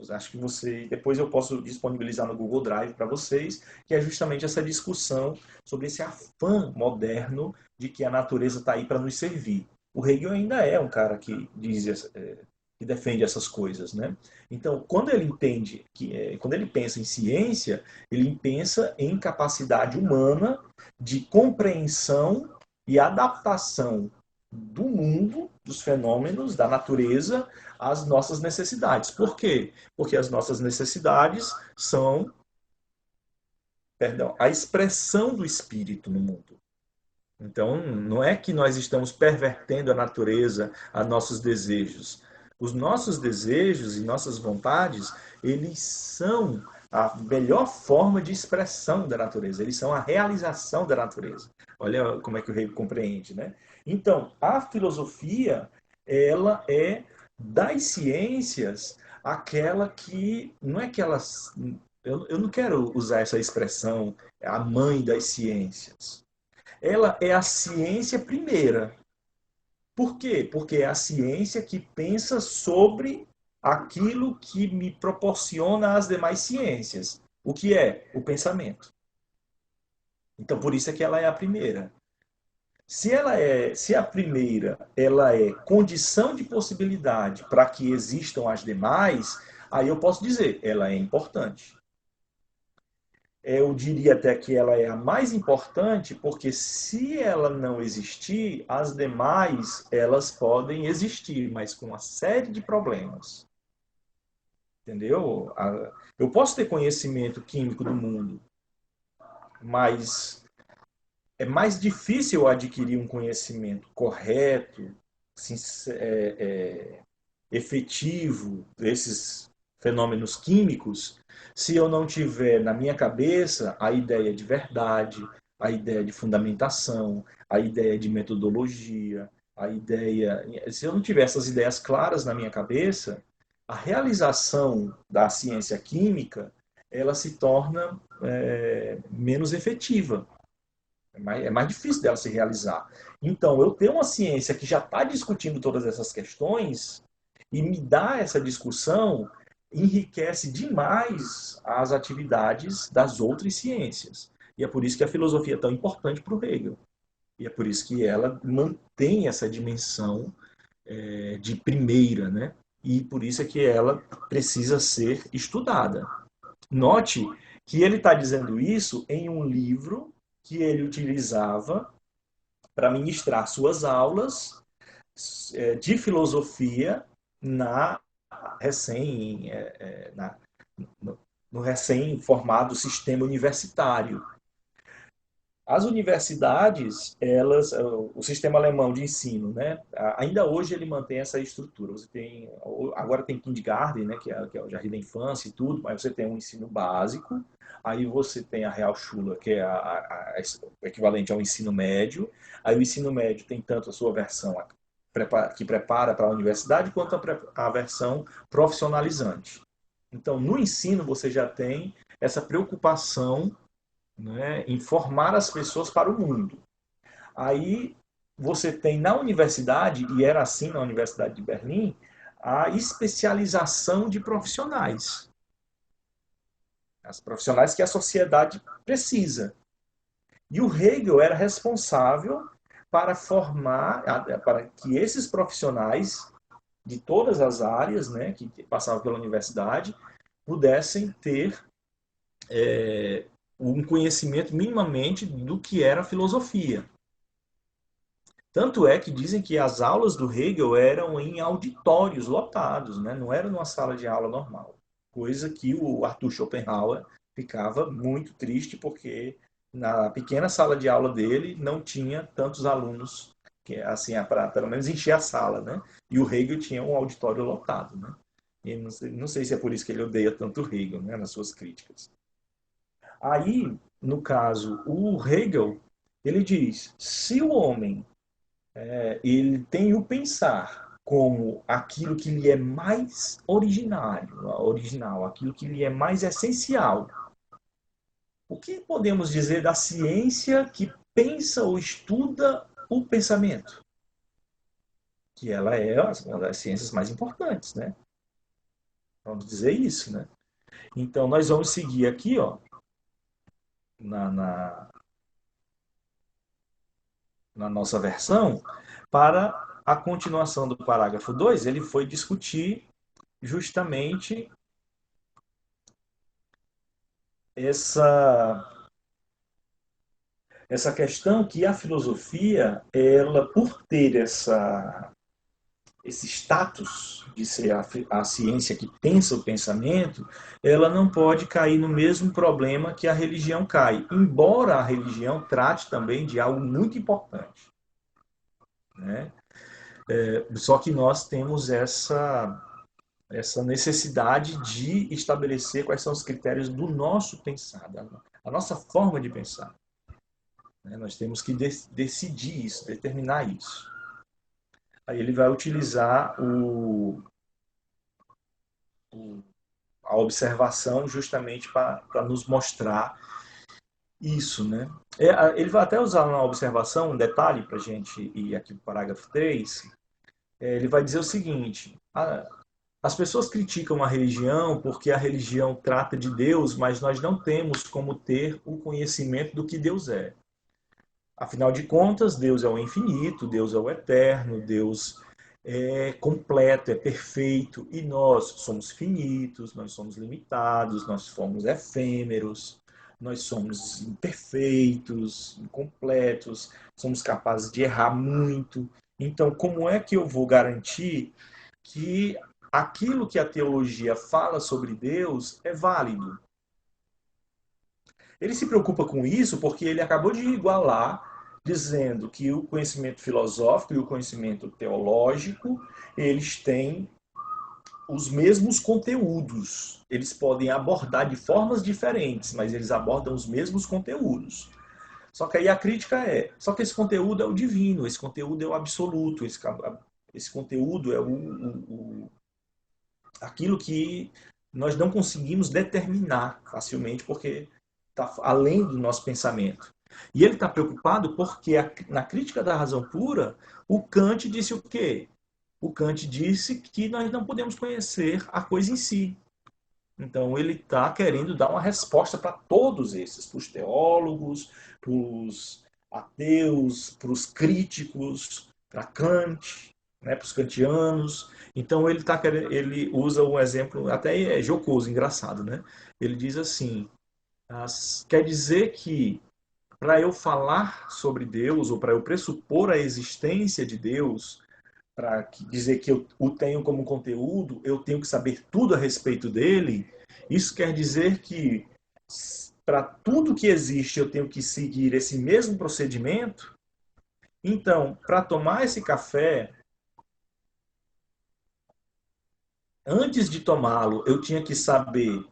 Acho que depois eu posso disponibilizar no Google Drive para vocês, que é justamente essa discussão sobre esse afã moderno de que a natureza está aí para nos servir. O Hegel ainda é um cara que que defende essas coisas, né? Então, quando ele entende quando ele pensa em ciência, ele pensa em capacidade humana de compreensão e adaptação do mundo, dos fenômenos, da natureza, às nossas necessidades. Por quê? Porque as nossas necessidades são, a expressão do espírito no mundo. Então, não é que nós estamos pervertendo a natureza a nossos desejos. Os nossos desejos e nossas vontades, eles são a melhor forma de expressão da natureza. Eles são a realização da natureza. Olha como é que o Hegel compreende, né? Então, a filosofia, ela é das ciências aquela que não é que elas, eu não quero usar essa expressão, a mãe das ciências. Ela é a ciência primeira. Por quê? Porque é a ciência que pensa sobre aquilo que me proporciona as demais ciências. O que é? O pensamento. Então, por isso é que ela é a primeira. Se a primeira ela é condição de possibilidade para que existam as demais, aí eu posso dizer, ela é importante. Eu diria até que ela é a mais importante, porque se ela não existir, as demais elas podem existir, mas com uma série de problemas. Entendeu? Eu posso ter conhecimento químico do mundo, mas é mais difícil adquirir um conhecimento correto, assim, efetivo desses fenômenos químicos, se eu não tiver na minha cabeça a ideia de verdade, a ideia de fundamentação, a ideia de metodologia, a ideia. Se eu não tiver essas ideias claras na minha cabeça, a realização da ciência química ela se torna menos efetiva. É mais difícil dela se realizar. Então, eu ter uma ciência que já está discutindo todas essas questões e me dá essa discussão enriquece demais as atividades das outras ciências. E é por isso que a filosofia é tão importante para o Hegel. E é por isso que ela mantém essa dimensão de primeira, né? E por isso é que ela precisa ser estudada. Note que ele está dizendo isso em um livro que ele utilizava para ministrar suas aulas de filosofia na recém, na, no recém-formado sistema universitário. As universidades, o sistema alemão de ensino, né, ainda hoje ele mantém essa estrutura. Você tem, agora tem kindergarten, né, que é o jardim da infância e tudo, mas você tem um ensino básico, aí você tem a Realschule, que é o equivalente ao ensino médio, aí o ensino médio tem tanto a sua versão que prepara para a universidade, quanto a versão profissionalizante. Então, no ensino você já tem essa preocupação, né, informar as pessoas para o mundo. Aí você tem na universidade, e era assim na Universidade de Berlim, a especialização de profissionais. As profissionais que a sociedade precisa. E o Hegel era responsável para formar, para que esses profissionais de todas as áreas, né, que passavam pela universidade, pudessem ter um conhecimento minimamente do que era filosofia. Tanto é que dizem que as aulas do Hegel eram em auditórios lotados, né? Não era numa sala de aula normal. Coisa que o Arthur Schopenhauer ficava muito triste porque na pequena sala de aula dele não tinha tantos alunos que assim para pelo menos encher a sala, né? E o Hegel tinha um auditório lotado, né? E não sei se é por isso que ele odeia tanto o Hegel, né, nas suas críticas. Aí, no caso, o Hegel, ele diz, se o homem ele tem o pensar como aquilo que lhe é mais original, aquilo que lhe é mais essencial, o que podemos dizer da ciência que pensa ou estuda o pensamento? Que ela é uma das ciências mais importantes, né? Vamos dizer isso, né? Então, nós vamos seguir aqui, ó, na na nossa versão, para a continuação do parágrafo 2, ele foi discutir justamente essa, essa questão que a filosofia, ela, por ter esse status de ser a ciência que pensa o pensamento, ela não pode cair no mesmo problema que a religião cai, embora a religião trate também de algo muito importante, né? Só que nós temos essa necessidade de estabelecer quais são os critérios do nosso pensar, a nossa forma de pensar. Nós temos que decidir isso, determinar isso. Aí ele vai utilizar a observação justamente para nos mostrar isso, né? Ele vai até usar na observação um detalhe para a gente ir aqui para o parágrafo 3. Ele vai dizer o seguinte: as pessoas criticam a religião porque a religião trata de Deus, mas nós não temos como ter o conhecimento do que Deus é. Afinal de contas, Deus é o infinito, Deus é o eterno, Deus é completo, é perfeito, e nós somos finitos, nós somos limitados, nós somos efêmeros, nós somos imperfeitos, incompletos, somos capazes de errar muito. Então, como é que eu vou garantir que aquilo que a teologia fala sobre Deus é válido? Ele se preocupa com isso porque ele acabou de igualar, dizendo que o conhecimento filosófico e o conhecimento teológico, eles têm os mesmos conteúdos. Eles podem abordar de formas diferentes, mas eles abordam os mesmos conteúdos. Só que aí a crítica só que esse conteúdo é o divino, esse conteúdo é o absoluto, esse conteúdo é aquilo que nós não conseguimos determinar facilmente, porque está além do nosso pensamento. E ele está preocupado porque na crítica da razão pura, o Kant disse o quê? O Kant disse que nós não podemos conhecer a coisa em si. Então ele está querendo dar uma resposta para todos esses, para os teólogos, para os ateus, para os críticos, para Kant, né, para os kantianos. Então ele usa um exemplo até jocoso, engraçado, né? Ele diz assim: quer dizer que para eu falar sobre Deus ou para eu pressupor a existência de Deus, para dizer que eu o tenho como conteúdo, eu tenho que saber tudo a respeito dele. Isso quer dizer que para tudo que existe eu tenho que seguir esse mesmo procedimento. Então, para tomar esse café, antes de tomá-lo, eu tinha que saber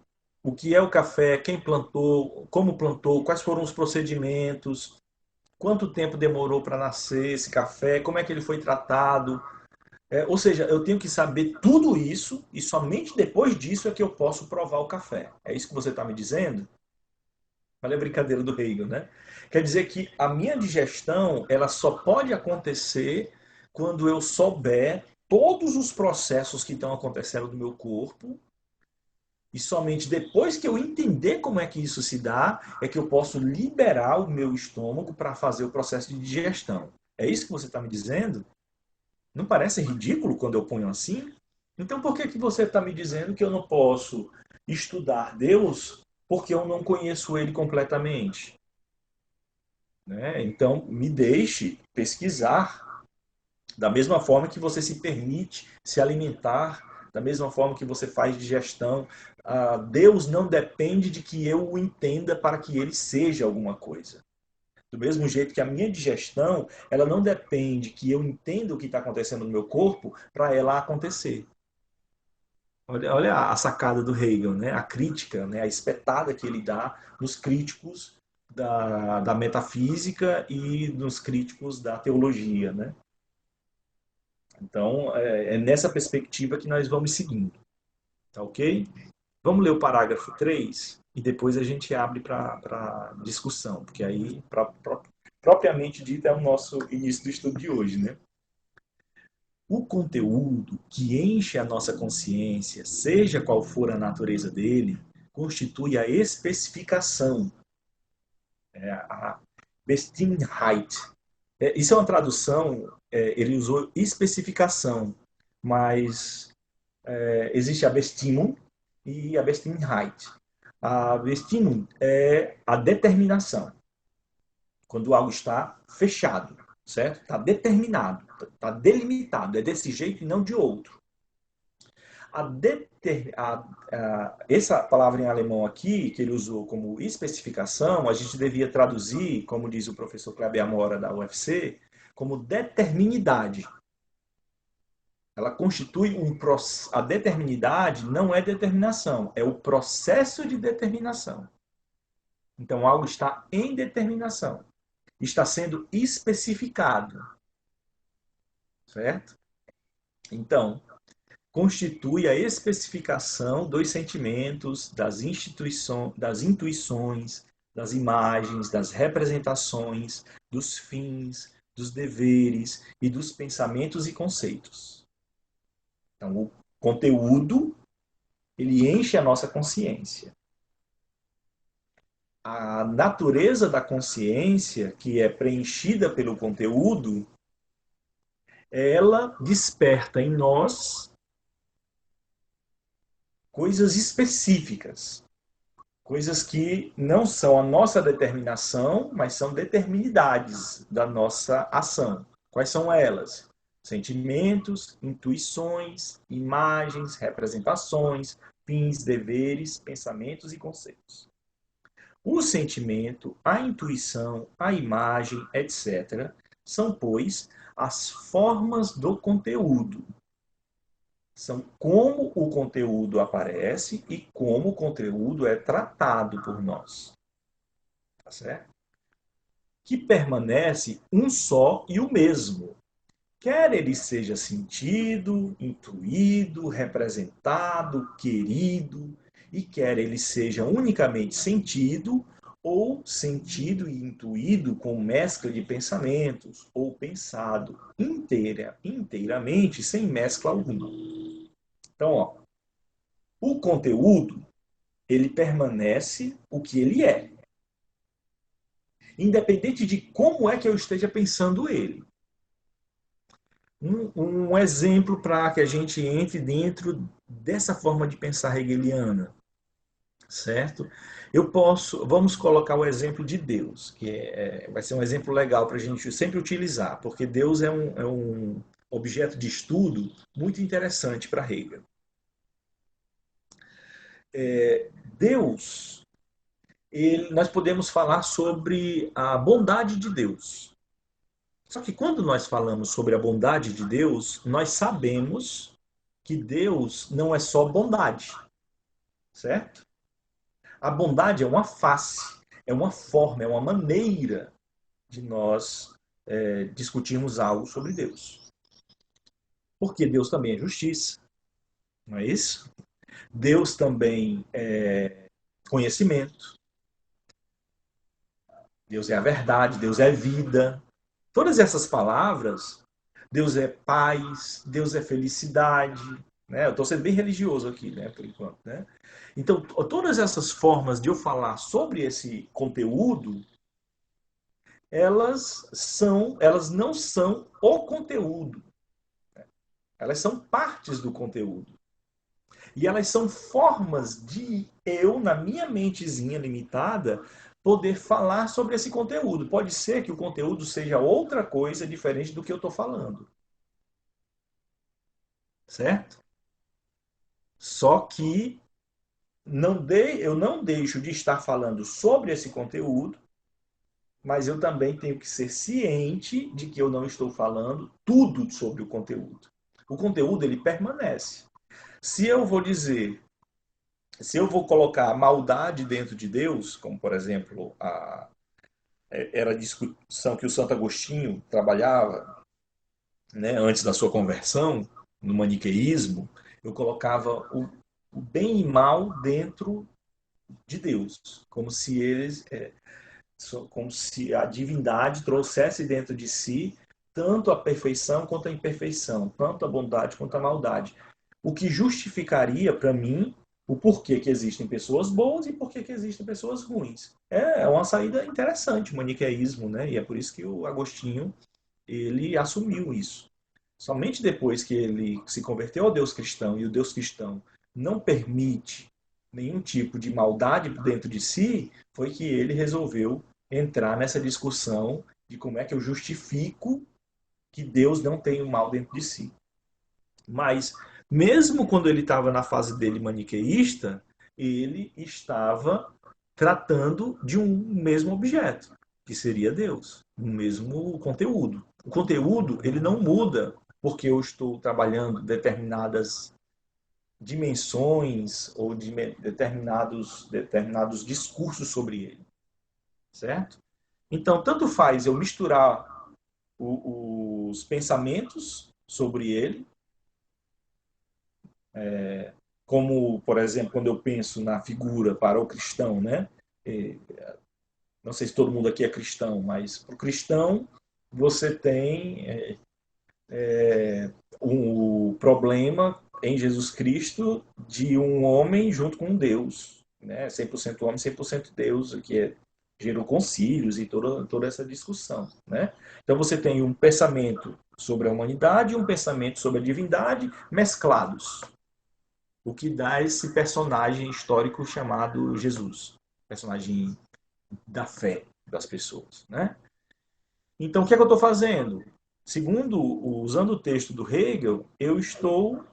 o que é o café, quem plantou, como plantou, quais foram os procedimentos, quanto tempo demorou para nascer esse café, como é que ele foi tratado. Ou seja, eu tenho que saber tudo isso e somente depois disso é que eu posso provar o café. É isso que você está me dizendo? Olha a brincadeira do Hegel, né? Quer dizer que a minha digestão ela só pode acontecer quando eu souber todos os processos que estão acontecendo no meu corpo e somente depois que eu entender como é que isso se dá é que eu posso liberar o meu estômago para fazer o processo de digestão. É isso que você está me dizendo? Não parece ridículo quando eu ponho assim? Então por que que você está me dizendo que eu não posso estudar Deus porque eu não conheço Ele completamente? Né? Então me deixe pesquisar da mesma forma que você se permite se alimentar, da mesma forma que você faz digestão. Deus não depende de que eu o entenda para que Ele seja alguma coisa. Do mesmo jeito que a minha digestão, ela não depende que eu entenda o que está acontecendo no meu corpo para ela acontecer. Olha a sacada do Hegel, né? A crítica, né? A espetada que ele dá nos críticos da metafísica e nos críticos da teologia, né? Então, é nessa perspectiva que nós vamos seguindo. Tá ok? Vamos ler o parágrafo 3 e depois a gente abre para discussão, porque aí, propriamente dito, é o nosso início do estudo de hoje, né? O conteúdo que enche a nossa consciência, seja qual for a natureza dele, constitui a especificação, a Bestimmtheit. Isso é uma tradução, ele usou especificação, mas existe a Bestimmung e a Bestimmtheit. A Bestimmung é a determinação, quando algo está fechado, certo? Está determinado, está delimitado, é desse jeito e não de outro. Essa palavra em alemão aqui, que ele usou como especificação, a gente devia traduzir, como diz o professor Kleber Amora da UFC, como determinidade. Ela constitui a determinidade não é determinação, é o processo de determinação. Então, algo está em determinação, está sendo especificado, certo? Então, constitui a especificação dos sentimentos, das intuições, das imagens, das representações, dos fins, dos deveres e dos pensamentos e conceitos. Então, o conteúdo, ele enche a nossa consciência. A natureza da consciência, que é preenchida pelo conteúdo, ela desperta em nós coisas específicas, coisas que não são a nossa determinação, mas são determinidades da nossa ação. Quais são elas? Sentimentos, intuições, imagens, representações, fins, deveres, pensamentos e conceitos. O sentimento, a intuição, a imagem, etc., são, pois, as formas do conteúdo. São como o conteúdo aparece e como o conteúdo é tratado por nós. Tá certo? Que permanece um só e o mesmo. Quer ele seja sentido, intuído, representado, querido, e quer ele seja unicamente sentido, ou sentido e intuído com mescla de pensamentos, ou pensado inteiramente sem mescla alguma. Então, ó, o conteúdo, ele permanece o que ele é, independente de como é que eu esteja pensando ele. Um exemplo para que a gente entre dentro dessa forma de pensar hegeliana, certo? Vamos colocar o exemplo de Deus, que vai ser um exemplo legal para a gente sempre utilizar, porque Deus é um objeto de estudo muito interessante para Hegel. Deus, nós podemos falar sobre a bondade de Deus. Só que quando nós falamos sobre a bondade de Deus, nós sabemos que Deus não é só bondade, certo? A bondade é uma face, é uma forma, é uma maneira de nós discutirmos algo sobre Deus. Porque Deus também é justiça, não é isso? Deus também é conhecimento, Deus é a verdade, Deus é vida. Todas essas palavras, Deus é paz, Deus é felicidade, né? Eu estou sendo bem religioso aqui, né, por enquanto, né? Então, todas essas formas de eu falar sobre esse conteúdo, elas não são o conteúdo. Elas são partes do conteúdo. E elas são formas de eu, na minha mentezinha limitada, poder falar sobre esse conteúdo. Pode ser que o conteúdo seja outra coisa diferente do que eu estou falando. Certo? Só que eu não deixo de estar falando sobre esse conteúdo, mas eu também tenho que ser ciente de que eu não estou falando tudo sobre o conteúdo. O conteúdo, ele permanece. Se eu vou dizer, se eu vou colocar a maldade dentro de Deus, como por exemplo era a discussão que o Santo Agostinho trabalhava, né, antes da sua conversão, no maniqueísmo, eu colocava o bem e mal dentro de Deus, como se a divindade trouxesse dentro de si tanto a perfeição quanto a imperfeição, tanto a bondade quanto a maldade. O que justificaria para mim o porquê que existem pessoas boas e porquê que existem pessoas ruins. É uma saída interessante, o maniqueísmo, né? E é por isso que o Agostinho ele assumiu isso. Somente depois que ele se converteu ao Deus cristão e o Deus cristão não permite nenhum tipo de maldade dentro de si, foi que ele resolveu entrar nessa discussão de como é que eu justifico que Deus não tem o mal dentro de si. Mas, mesmo quando ele estava na fase dele maniqueísta, ele estava tratando de um mesmo objeto, que seria Deus, um mesmo conteúdo. O conteúdo, ele não muda porque eu estou trabalhando determinadas dimensões ou de determinados discursos sobre ele, certo? Então, tanto faz eu misturar os pensamentos sobre ele, como, por exemplo, quando eu penso na figura para o cristão, né? Não sei se todo mundo aqui é cristão, mas para o cristão você tem o problema em Jesus Cristo de um homem junto com um Deus, né? 100% homem, 100% Deus, que gerou concílios e toda essa discussão, né? Então você tem um pensamento sobre a humanidade e um pensamento sobre a divindade mesclados, o que dá esse personagem histórico chamado Jesus, personagem da fé das pessoas, né? Então, o que é que eu estou fazendo? Usando o texto do Hegel, eu estou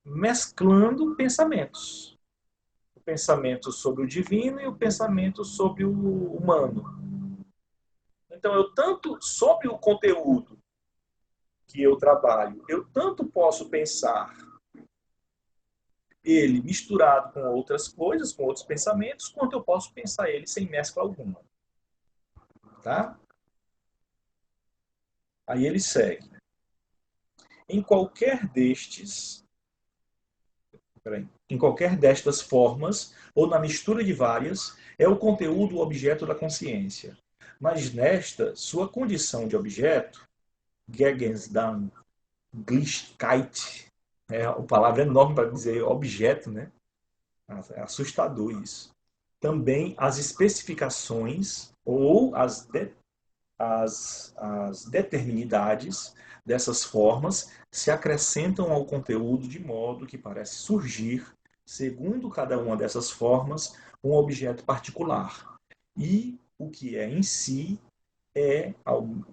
mesclando pensamentos. O pensamento sobre o divino e o pensamento sobre o humano. Então, eu tanto, sobre o conteúdo que eu trabalho, eu tanto posso pensar ele misturado com outras coisas, com outros pensamentos, quanto eu posso pensar ele sem mescla alguma. Tá? Aí ele segue. Em qualquer destas formas, ou na mistura de várias, é o conteúdo o objeto da consciência. Mas nesta, sua condição de objeto, Gegenstandsgleichheit, é uma palavra enorme para dizer objeto, né? É assustador isso. Também as especificações ou as determinidades dessas formas se acrescentam ao conteúdo de modo que parece surgir, segundo cada uma dessas formas, um objeto particular. E o que é em si é o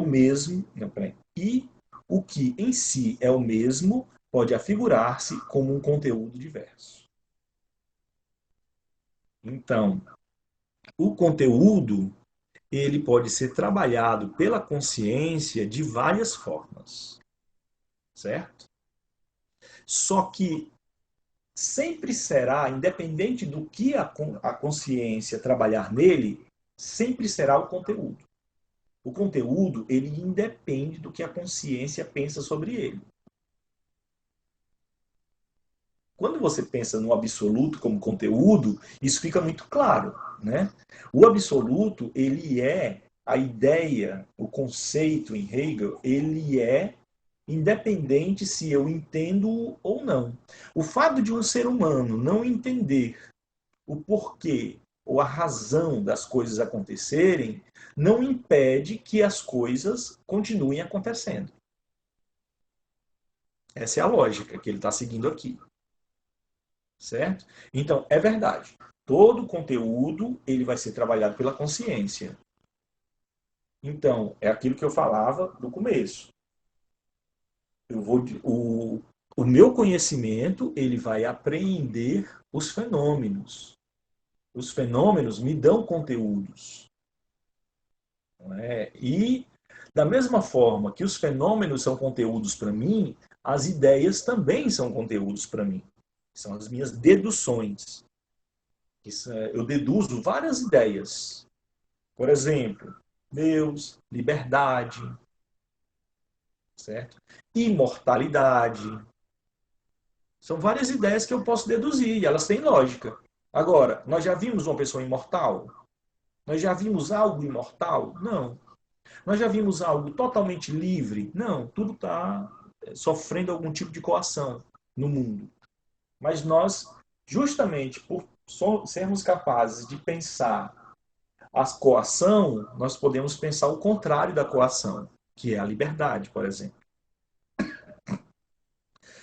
mesmo. Não, peraí. E o que em si é o mesmo pode afigurar-se como um conteúdo diverso. Então, o conteúdo ele pode ser trabalhado pela consciência de várias formas, certo? Só que sempre será, independente do que a consciência trabalhar nele, sempre será o conteúdo. O conteúdo, ele independe do que a consciência pensa sobre ele. Quando você pensa no absoluto como conteúdo, isso fica muito claro, né? O absoluto, ele é a ideia, o conceito em Hegel, ele é independente se eu entendo ou não. O fato de um ser humano não entender o porquê ou a razão das coisas acontecerem não impede que as coisas continuem acontecendo. Essa é a lógica que ele está seguindo aqui. Certo? Então, é verdade. Todo conteúdo ele vai ser trabalhado pela consciência. Então, é aquilo que eu falava no começo. O meu conhecimento ele vai apreender os fenômenos. Os fenômenos me dão conteúdos. Não é? E, da mesma forma que os fenômenos são conteúdos para mim, as ideias também são conteúdos para mim. São as minhas deduções. Eu deduzo várias ideias. Por exemplo, Deus, liberdade, certo? Imortalidade. São várias ideias que eu posso deduzir e elas têm lógica. Agora, nós já vimos uma pessoa imortal? Nós já vimos algo imortal? Não. Nós já vimos algo totalmente livre? Não. Tudo está sofrendo algum tipo de coação no mundo. Mas nós, justamente por sermos capazes de pensar a coação, nós podemos pensar o contrário da coação, que é a liberdade, por exemplo.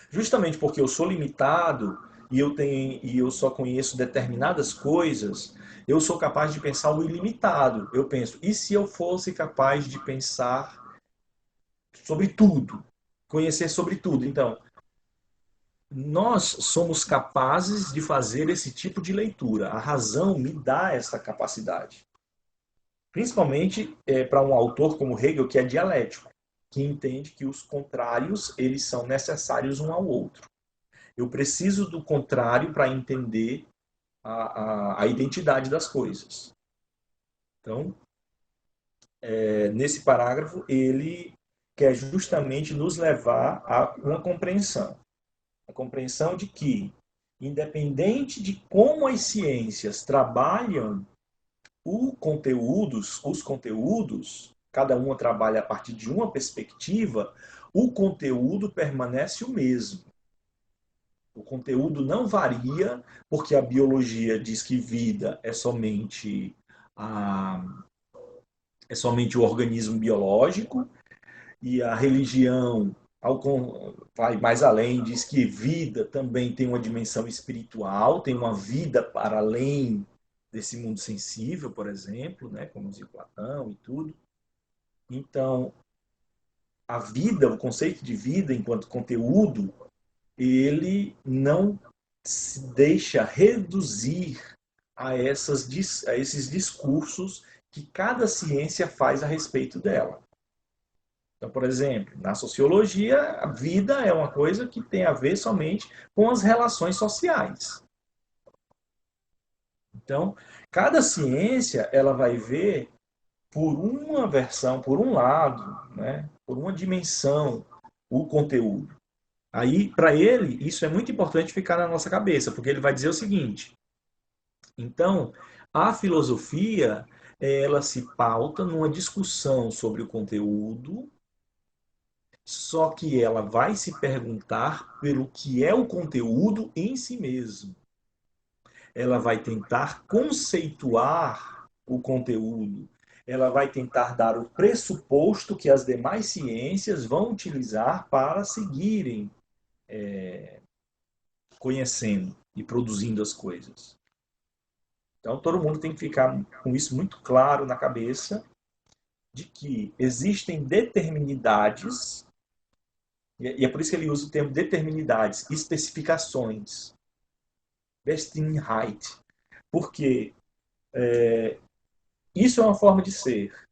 Justamente porque eu sou limitado e eu só conheço determinadas coisas, eu sou capaz de pensar o ilimitado. Eu penso, e se eu fosse capaz de pensar sobre tudo, conhecer sobre tudo? Então, nós somos capazes de fazer esse tipo de leitura. A razão me dá essa capacidade. Principalmente para um autor como Hegel, que é dialético. que entende que os contrários, eles são necessários um ao outro. Eu preciso do contrário para entender a identidade das coisas. Então, nesse parágrafo, ele quer justamente nos levar a uma compreensão. A compreensão de que, independente de como as ciências trabalham os conteúdos, cada uma trabalha a partir de uma perspectiva, o conteúdo permanece o mesmo. O conteúdo não varia, porque a biologia diz que vida é somente o organismo biológico, e a religião vai mais além, diz que vida também tem uma dimensão espiritual, tem uma vida para além desse mundo sensível, por exemplo, né, como dizia Platão e tudo. Então, a vida, o conceito de vida enquanto conteúdo, ele não se deixa reduzir a esses discursos que cada ciência faz a respeito dela. Então, por exemplo, na sociologia, a vida é uma coisa que tem a ver somente com as relações sociais. Então, cada ciência ela vai ver por uma versão, por um lado, né, por uma dimensão, o conteúdo. Aí, para ele, isso é muito importante ficar na nossa cabeça, porque ele vai dizer o seguinte: então, a filosofia, ela se pauta numa discussão sobre o conteúdo, só que ela vai se perguntar pelo que é o conteúdo em si mesmo. Ela vai tentar conceituar o conteúdo. Ela vai tentar dar o pressuposto que as demais ciências vão utilizar para seguirem conhecendo e produzindo as coisas. Então, todo mundo tem que ficar com isso muito claro na cabeça, de que existem determinidades, e é por isso que ele usa o termo determinidades, especificações, Bestinheit, porque isso é uma forma de ser,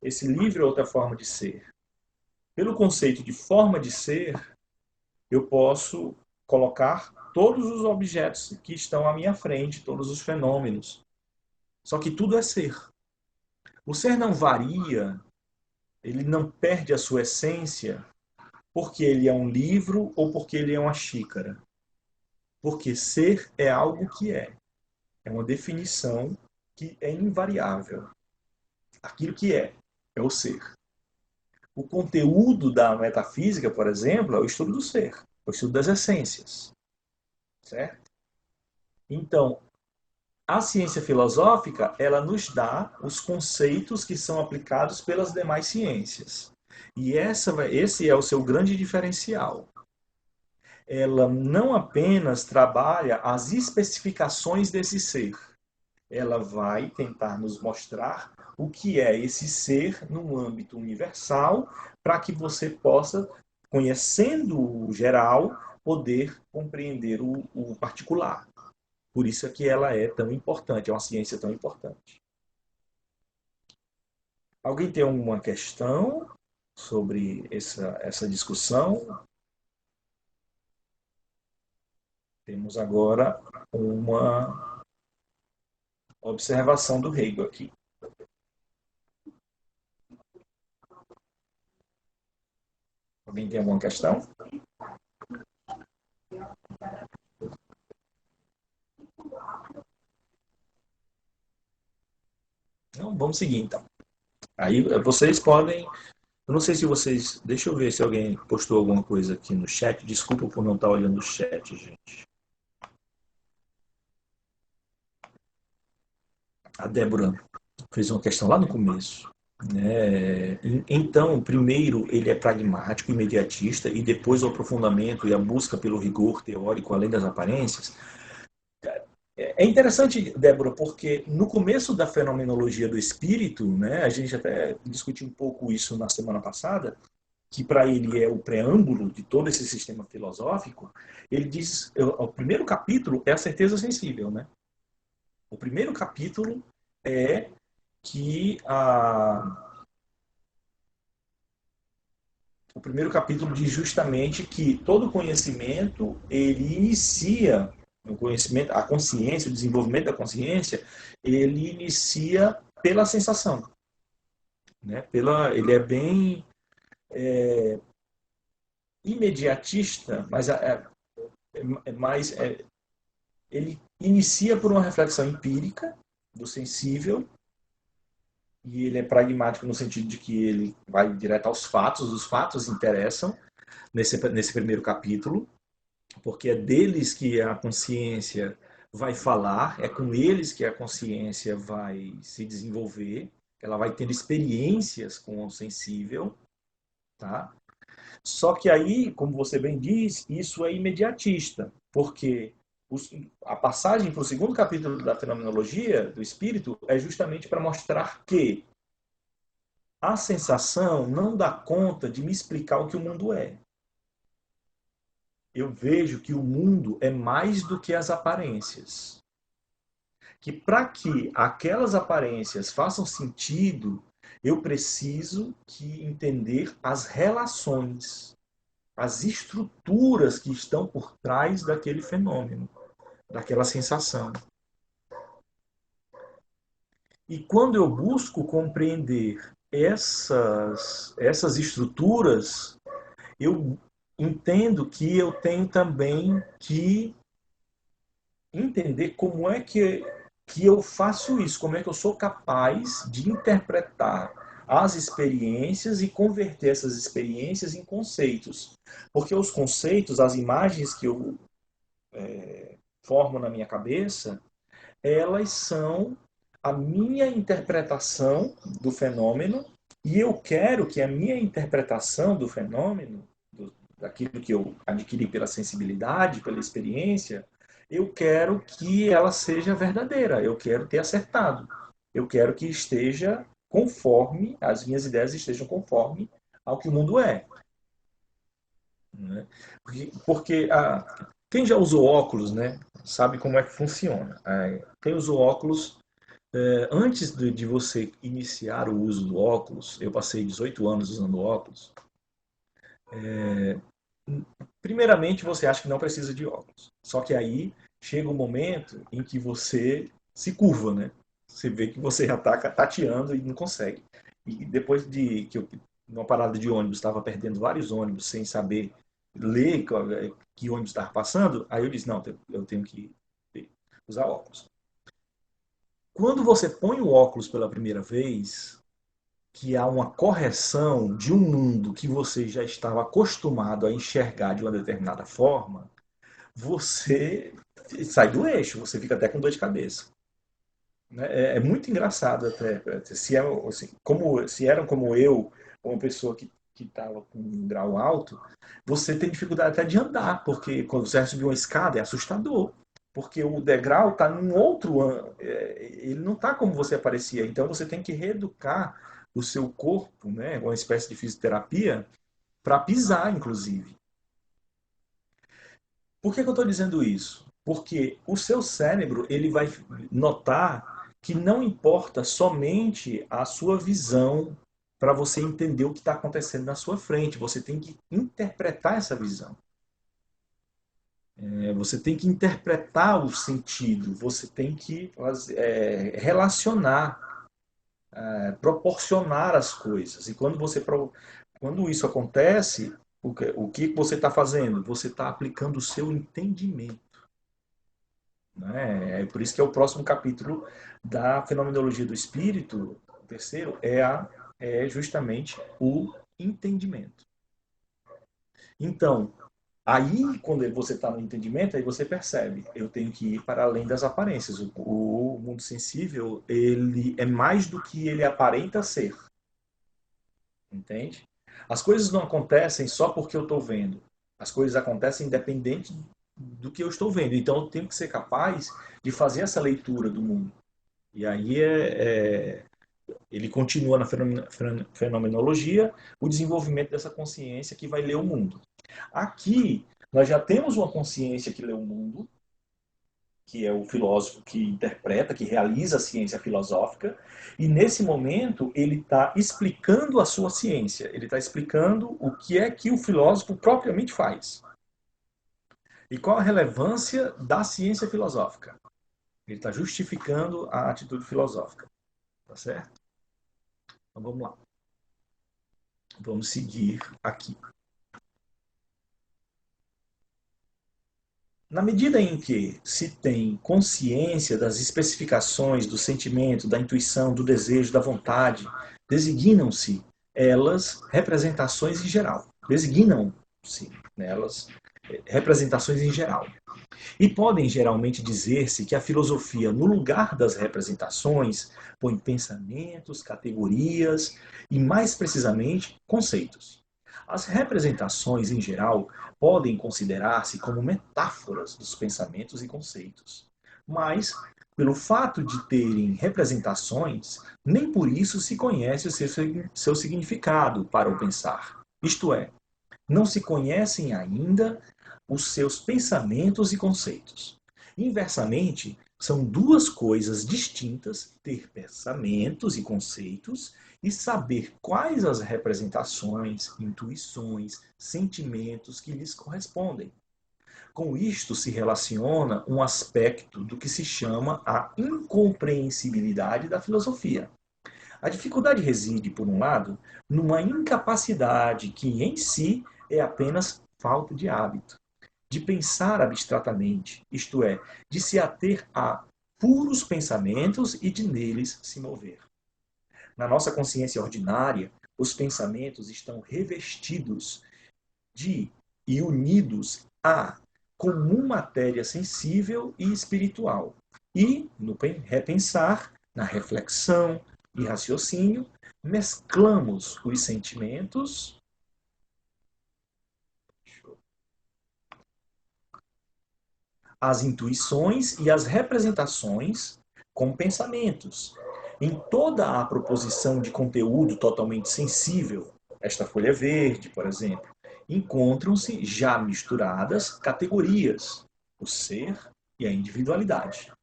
esse livro é outra forma de ser. Pelo conceito de forma de ser, eu posso colocar todos os objetos que estão à minha frente, todos os fenômenos. Só que tudo é ser. O ser não varia, ele não perde a sua essência porque ele é um livro ou porque ele é uma xícara. Porque ser é algo que é. É uma definição que é invariável. Aquilo que é o ser. O conteúdo da metafísica, por exemplo, é o estudo do ser, é o estudo das essências. Certo? Então, a ciência filosófica, ela nos dá os conceitos que são aplicados pelas demais ciências. E esse é o seu grande diferencial. Ela não apenas trabalha as especificações desse ser, ela vai tentar nos mostrar o que é esse ser no âmbito universal, para que você possa, conhecendo o geral, poder compreender o particular. Por isso é que ela é tão importante, é uma ciência tão importante. Alguém tem alguma questão sobre essa discussão? Temos agora uma observação do Hegel aqui. Alguém tem alguma questão? Não, vamos seguir então. Aí vocês podem. Eu não sei se vocês. Deixa eu ver se alguém postou alguma coisa aqui no chat. Desculpa por não estar olhando o chat, gente. A Débora fez uma questão lá no começo. Né? Então, primeiro, ele é pragmático, imediatista, e depois o aprofundamento e a busca pelo rigor teórico, além das aparências. É interessante, Débora, porque no começo da fenomenologia do espírito, né, a gente até discutiu um pouco isso na semana passada, que para ele é o preâmbulo de todo esse sistema filosófico, ele diz, o primeiro capítulo é a certeza sensível, né? O primeiro capítulo é que O primeiro capítulo diz justamente que todo conhecimento, ele inicia, o conhecimento, a consciência, o desenvolvimento da consciência, ele inicia pela sensação. Né? Ele é bem imediatista, mas ele inicia por uma reflexão empírica do sensível, e ele é pragmático no sentido de que ele vai direto aos fatos, os fatos interessam nesse primeiro capítulo, porque é deles que a consciência vai falar, é com eles que a consciência vai se desenvolver, ela vai tendo experiências com o sensível, tá? Só que aí, como você bem diz, isso é imediatista, porque a passagem para o segundo capítulo da fenomenologia do espírito é justamente para mostrar que a sensação não dá conta de me explicar o que o mundo é. Eu vejo que o mundo é mais do que as aparências. Que para que aquelas aparências façam sentido, eu preciso que entender as relações, as estruturas que estão por trás daquele fenômeno, daquela sensação. E quando eu busco compreender essas estruturas, eu entendo que eu tenho também que entender como é que eu faço isso, como é que eu sou capaz de interpretar as experiências e converter essas experiências em conceitos. Porque os conceitos, as imagens que eu formo na minha cabeça, elas são a minha interpretação do fenômeno, e eu quero que a minha interpretação do fenômeno, daquilo que eu adquiri pela sensibilidade, pela experiência, eu quero que ela seja verdadeira, eu quero ter acertado, eu quero que esteja conforme, as minhas ideias estejam conforme ao que o mundo é. Né? Porque quem já usou óculos, né, sabe como é que funciona. Quem usou óculos, antes de você iniciar o uso do óculos, eu passei 18 anos usando óculos, primeiramente você acha que não precisa de óculos. Só que aí chega um momento em que você se curva, né? Você vê que você já está tateando e não consegue. E depois de que eu, numa parada de ônibus, estava perdendo vários ônibus sem saber ler que ônibus estava passando, aí eu disse, não, eu tenho que usar óculos. Quando você põe o óculos pela primeira vez, que há uma correção de um mundo que você já estava acostumado a enxergar de uma determinada forma, você sai do eixo, você fica até com dor de cabeça. É muito engraçado até. Se, assim, se eram como eu, uma pessoa que estava com um grau alto, você tem dificuldade até de andar, porque quando você vai subir uma escada é assustador. Porque o degrau está num outro. Ele não está como você aparecia. Então você tem que reeducar o seu corpo, né, uma espécie de fisioterapia, para pisar, inclusive. Por que eu estou dizendo isso? Porque o seu cérebro ele vai notar que não importa somente a sua visão para você entender o que está acontecendo na sua frente. Você tem que interpretar essa visão. Você tem que interpretar o sentido. Você tem que relacionar, proporcionar as coisas. E quando isso acontece, o que você está fazendo? Você está aplicando o seu entendimento. Né? É por isso que é o próximo capítulo da Fenomenologia do Espírito, o terceiro, é justamente o entendimento. Então, aí, quando você está no entendimento, aí você percebe, eu tenho que ir para além das aparências. O mundo sensível, ele é mais do que ele aparenta ser. Entende? As coisas não acontecem só porque eu estou vendo. As coisas acontecem independente do que eu estou vendo. Então eu tenho que ser capaz de fazer essa leitura do mundo. E aí ele continua na fenomenologia o desenvolvimento dessa consciência que vai ler o mundo. Aqui nós já temos uma consciência que lê o mundo, que é o filósofo que interpreta, que realiza a ciência filosófica, e nesse momento ele está explicando a sua ciência, ele está explicando o que é que o filósofo propriamente faz. E qual a relevância da ciência filosófica? Ele está justificando a atitude filosófica. Tá certo? Então vamos lá. Vamos seguir aqui. Na medida em que se tem consciência das especificações do sentimento, da intuição, do desejo, da vontade, designam-se elas representações em geral. Designam-se nelas representações em geral. E podem geralmente dizer-se que a filosofia, no lugar das representações, põe pensamentos, categorias e, mais precisamente, conceitos. As representações, em geral, podem considerar-se como metáforas dos pensamentos e conceitos. Mas, pelo fato de terem representações, nem por isso se conhece o seu significado para o pensar. Isto é, não se conhecem ainda os seus pensamentos e conceitos. Inversamente, são duas coisas distintas ter pensamentos e conceitos e saber quais as representações, intuições, sentimentos que lhes correspondem. Com isto se relaciona um aspecto do que se chama a incompreensibilidade da filosofia. A dificuldade reside, por um lado, numa incapacidade que em si é apenas falta de hábito, de pensar abstratamente, isto é, de se ater a puros pensamentos e de neles se mover. Na nossa consciência ordinária, os pensamentos estão revestidos de e unidos a comum matéria sensível e espiritual. E, no repensar, na reflexão e raciocínio, mesclamos os sentimentos, as intuições e as representações com pensamentos. Em toda a proposição de conteúdo totalmente sensível, esta folha verde, por exemplo, encontram-se já misturadas categorias, o ser e a individualidade.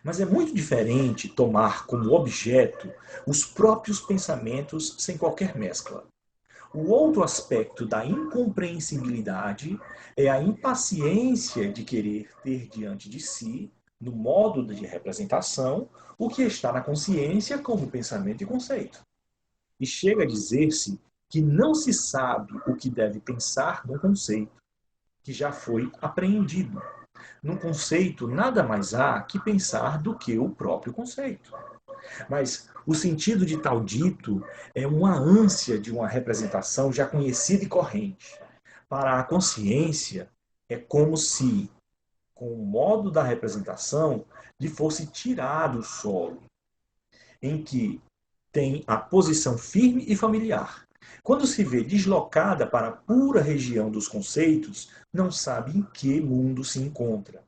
Mas é muito diferente tomar como objeto os próprios pensamentos sem qualquer mescla. O outro aspecto da incompreensibilidade é a impaciência de querer ter diante de si, no modo de representação, o que está na consciência como pensamento e conceito. E chega a dizer-se que não se sabe o que deve pensar num conceito, que já foi apreendido. Num conceito, nada mais há que pensar do que o próprio conceito. Mas o sentido de tal dito é uma ânsia de uma representação já conhecida e corrente. Para a consciência, é como se, com o modo da representação, lhe fosse tirado o solo, em que tem a posição firme e familiar. Quando se vê deslocada para a pura região dos conceitos, não sabe em que mundo se encontra.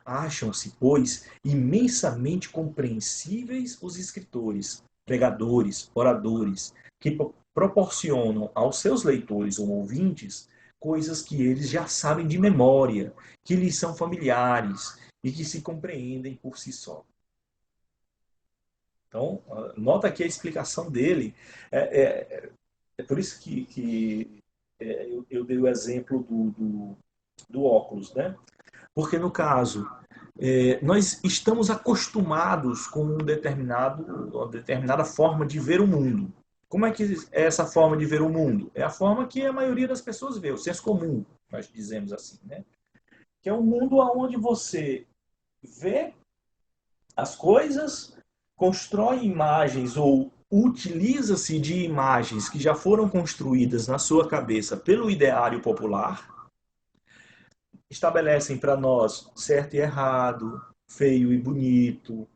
Acham-se, pois, imensamente compreensíveis os escritores, pregadores, oradores, que proporcionam aos seus leitores ou ouvintes coisas que eles já sabem de memória, que lhes são familiares e que se compreendem por si só. Então, nota aqui a explicação dele. É por isso que eu dei o exemplo do óculos, né? Porque, no caso, nós estamos acostumados com uma determinada forma de ver o mundo. Como é que é essa forma de ver o mundo? É a forma que a maioria das pessoas vê, o senso comum, nós dizemos assim, né? Que é um mundo onde você vê as coisas, constrói imagens ou utiliza-se de imagens que já foram construídas na sua cabeça pelo ideário popular, estabelecem para nós certo e errado, feio e bonito,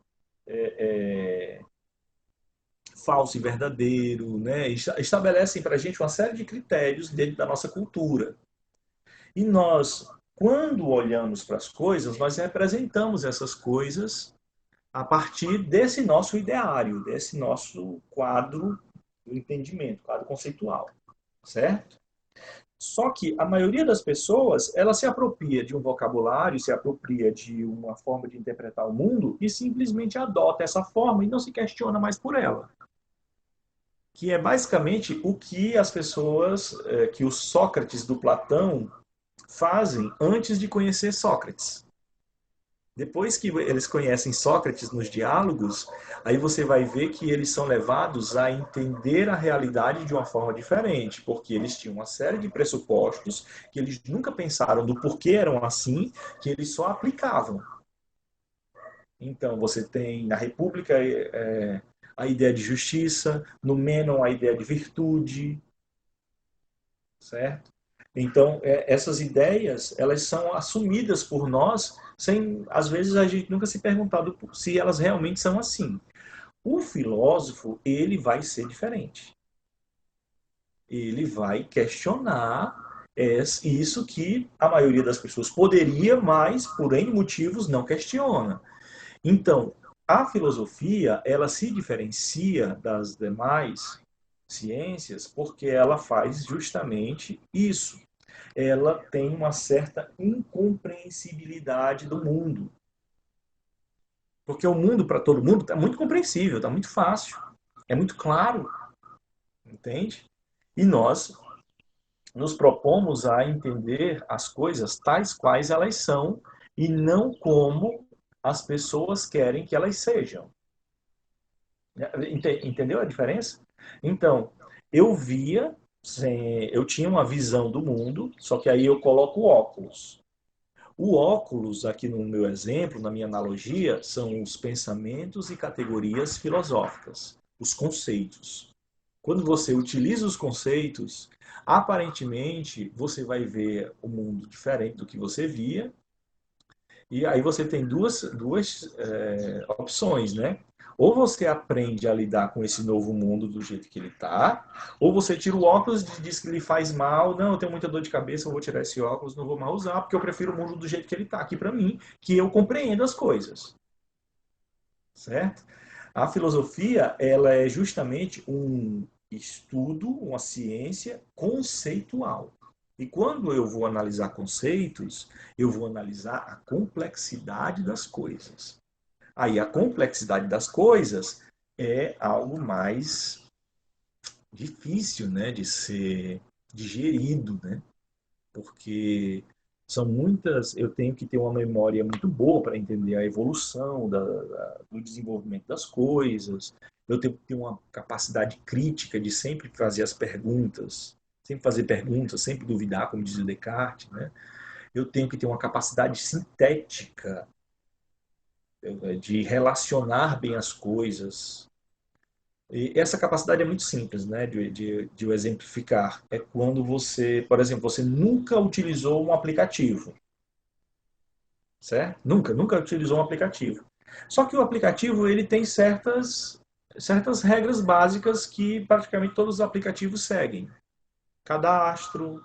falso e verdadeiro, né? Estabelecem para a gente uma série de critérios dentro da nossa cultura. E nós, quando olhamos para as coisas, nós representamos essas coisas a partir desse nosso ideário, desse nosso quadro do entendimento, quadro conceitual, certo? Só que a maioria das pessoas, ela se apropria de um vocabulário, se apropria de uma forma de interpretar o mundo e simplesmente adota essa forma e não se questiona mais por ela. Que é basicamente o que as pessoas, que os Sócrates do Platão fazem antes de conhecer Sócrates. Depois que eles conhecem Sócrates nos diálogos, aí você vai ver que eles são levados a entender a realidade de uma forma diferente, porque eles tinham uma série de pressupostos que eles nunca pensaram do porquê eram assim, que eles só aplicavam. Então, você tem na República a ideia de justiça, no Mênon a ideia de virtude, certo? Então, essas ideias, elas são assumidas por nós, sem, às vezes, a gente nunca se perguntado se elas realmente são assim. O filósofo, ele vai ser diferente. Ele vai questionar isso que a maioria das pessoas poderia, mas, por N motivos, não questiona. Então, a filosofia, ela se diferencia das demais ciências porque ela faz justamente isso. Ela tem uma certa incompreensibilidade do mundo. Porque o mundo, para todo mundo, está muito compreensível, está muito fácil, é muito claro, entende? E nós nos propomos a entender as coisas tais quais elas são e não como as pessoas querem que elas sejam. Entendeu a diferença? Então, eu via, eu tinha uma visão do mundo, só que aí eu coloco óculos. O óculos, aqui no meu exemplo, na minha analogia, são os pensamentos e categorias filosóficas, os conceitos. Quando você utiliza os conceitos, aparentemente você vai ver o mundo diferente do que você via, e aí você tem duas opções, né? Ou você aprende a lidar com esse novo mundo do jeito que ele está, ou você tira o óculos e diz que ele faz mal. Não, eu tenho muita dor de cabeça, eu vou tirar esse óculos, não vou mais usar, porque eu prefiro o mundo do jeito que ele está aqui para mim, que eu compreendo as coisas. Certo? A filosofia, ela é justamente um estudo, uma ciência conceitual. E quando eu vou analisar conceitos, eu vou analisar a complexidade das coisas. Aí a complexidade das coisas é algo mais difícil, né, de ser digerido, né? Porque são muitas, eu tenho que ter uma memória muito boa para entender a evolução do desenvolvimento das coisas, eu tenho que ter uma capacidade crítica de sempre fazer as perguntas, sempre fazer perguntas, sempre duvidar, como dizia Descartes, né? Eu tenho que ter uma capacidade sintética de relacionar bem as coisas. E essa capacidade é muito simples, né, de exemplificar. É quando você, por exemplo, você nunca utilizou um aplicativo, certo? Nunca utilizou um aplicativo. Só que o aplicativo ele tem certas regras básicas que praticamente todos os aplicativos seguem. Cadastro,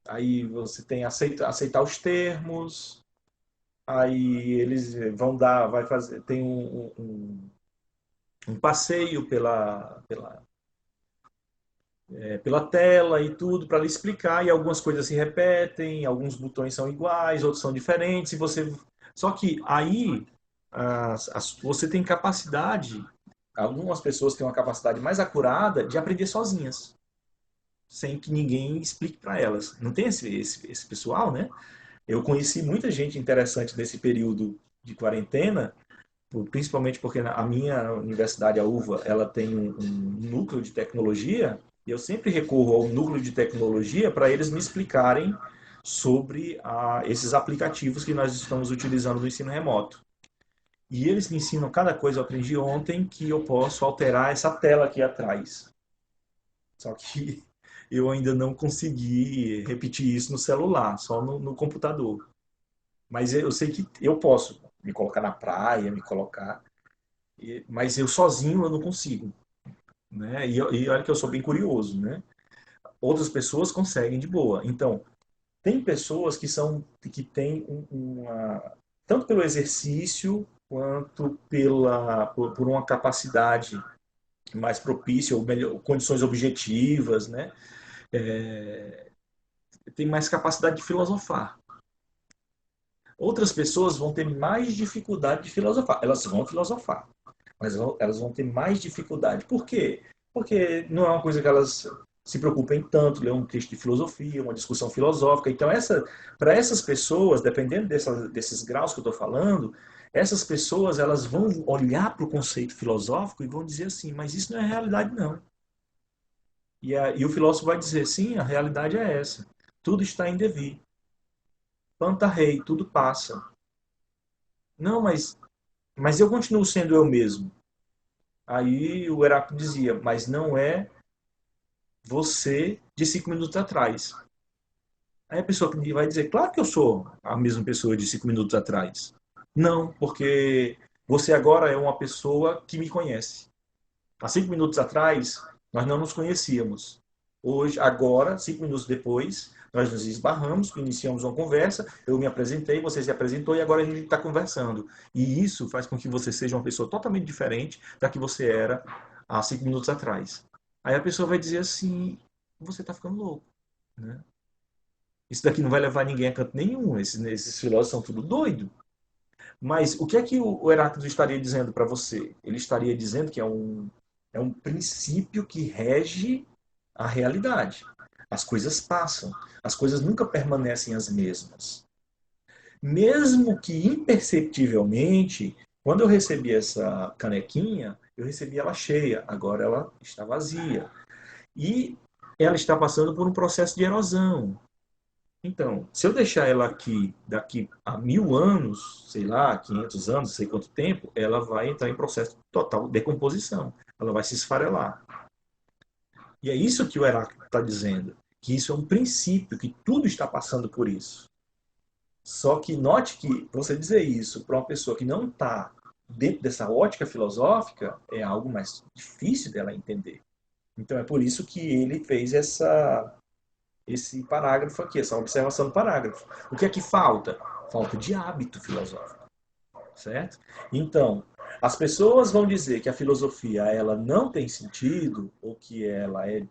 aí você tem aceitar os termos, aí eles vão dar, vai fazer, tem um passeio pela tela e tudo para lhe explicar, e algumas coisas se repetem, alguns botões são iguais, outros são diferentes, e você... Só que aí você tem capacidade, algumas pessoas têm uma capacidade mais acurada de aprender sozinhas, sem que ninguém explique para elas. Não tem esse pessoal, né? Eu conheci muita gente interessante nesse período de quarentena, principalmente porque a minha universidade, a UVA, ela tem um núcleo de tecnologia, e eu sempre recorro ao núcleo de tecnologia para eles me explicarem sobre esses aplicativos que nós estamos utilizando no ensino remoto. E eles me ensinam cada coisa, eu aprendi ontem, que eu posso alterar essa tela aqui atrás. Só que eu ainda não consegui repetir isso no celular, só no computador. Mas eu sei que eu posso me colocar na praia, me colocar, mas eu sozinho eu não consigo, né? E olha que eu sou bem curioso, né? Outras pessoas conseguem de boa. Então, tem pessoas que têm tanto pelo exercício quanto por uma capacidade mais propícia ou melhor, condições objetivas, né? tem mais capacidade de filosofar. Outras pessoas vão ter mais dificuldade de filosofar. Elas vão filosofar, mas elas vão ter mais dificuldade. Por quê? Porque não é uma coisa que elas se preocupem tanto, ler um texto de filosofia, uma discussão filosófica. Então, para essas pessoas, dependendo desses graus que eu estou falando, essas pessoas elas vão olhar para o conceito filosófico e vão dizer assim, mas isso não é realidade, não. E o filósofo vai dizer, sim, a realidade é essa. Tudo está em devir. Planta rei, tudo passa. Não, mas eu continuo sendo eu mesmo. Aí o Heráclito dizia, mas não é você de 5 minutos atrás. Aí a pessoa vai dizer, claro que eu sou a mesma pessoa de 5 minutos atrás. Não, porque você agora é uma pessoa que me conhece. Há 5 minutos atrás, nós não nos conhecíamos. Hoje, agora, 5 minutos depois, nós nos esbarramos, iniciamos uma conversa, eu me apresentei, você se apresentou e agora a gente está conversando. E isso faz com que você seja uma pessoa totalmente diferente da que você era há 5 minutos atrás. Aí a pessoa vai dizer assim, você está ficando louco, né? Isso daqui não vai levar ninguém a canto nenhum, esses filósofos são tudo doido. Mas o que é que o Heráclito estaria dizendo para você? Ele estaria dizendo que é um princípio que rege a realidade. As coisas passam, as coisas nunca permanecem as mesmas. Mesmo que imperceptivelmente, quando eu recebi essa canequinha, eu recebi ela cheia, agora ela está vazia. E ela está passando por um processo de erosão. Então, se eu deixar ela aqui daqui a 1000 anos, sei lá, 500 anos, sei quanto tempo, ela vai entrar em processo de total decomposição. Ela vai se esfarelar. E é isso que o Heráclito está dizendo, que isso é um princípio, que tudo está passando por isso. Só que note que você dizer isso para uma pessoa que não está dentro dessa ótica filosófica é algo mais difícil dela entender. Então é por isso que ele fez esse parágrafo aqui, essa observação do parágrafo. O que é que falta? Falta de hábito filosófico, certo? Então, as pessoas vão dizer que a filosofia ela não tem sentido, ou que ela é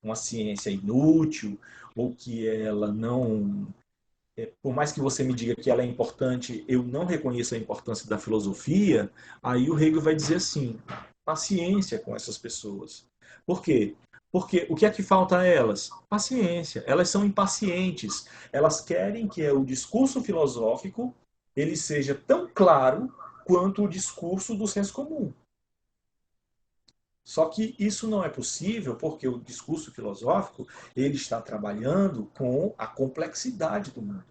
uma ciência inútil, ou que ela não... Por mais que você me diga que ela é importante, eu não reconheço a importância da filosofia, aí o Hegel vai dizer assim, paciência com essas pessoas. Por quê? Porque o que é que falta a elas? Paciência. Elas são impacientes. Elas querem que o discurso filosófico ele seja tão claro quanto o discurso do senso comum. Só que isso não é possível porque o discurso filosófico ele está trabalhando com a complexidade do mundo.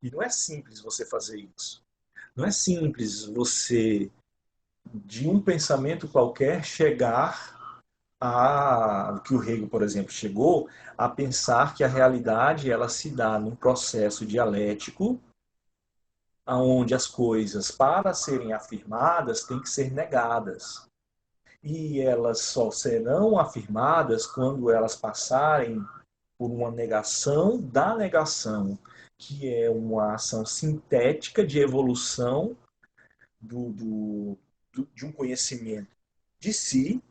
E não é simples você fazer isso. Não é simples você, de um pensamento qualquer, chegar a que o Hegel, por exemplo, chegou a pensar que a realidade ela se dá num processo dialético onde as coisas, para serem afirmadas, têm que ser negadas. E elas só serão afirmadas quando elas passarem por uma negação da negação, que é uma ação sintética de evolução de um conhecimento de si,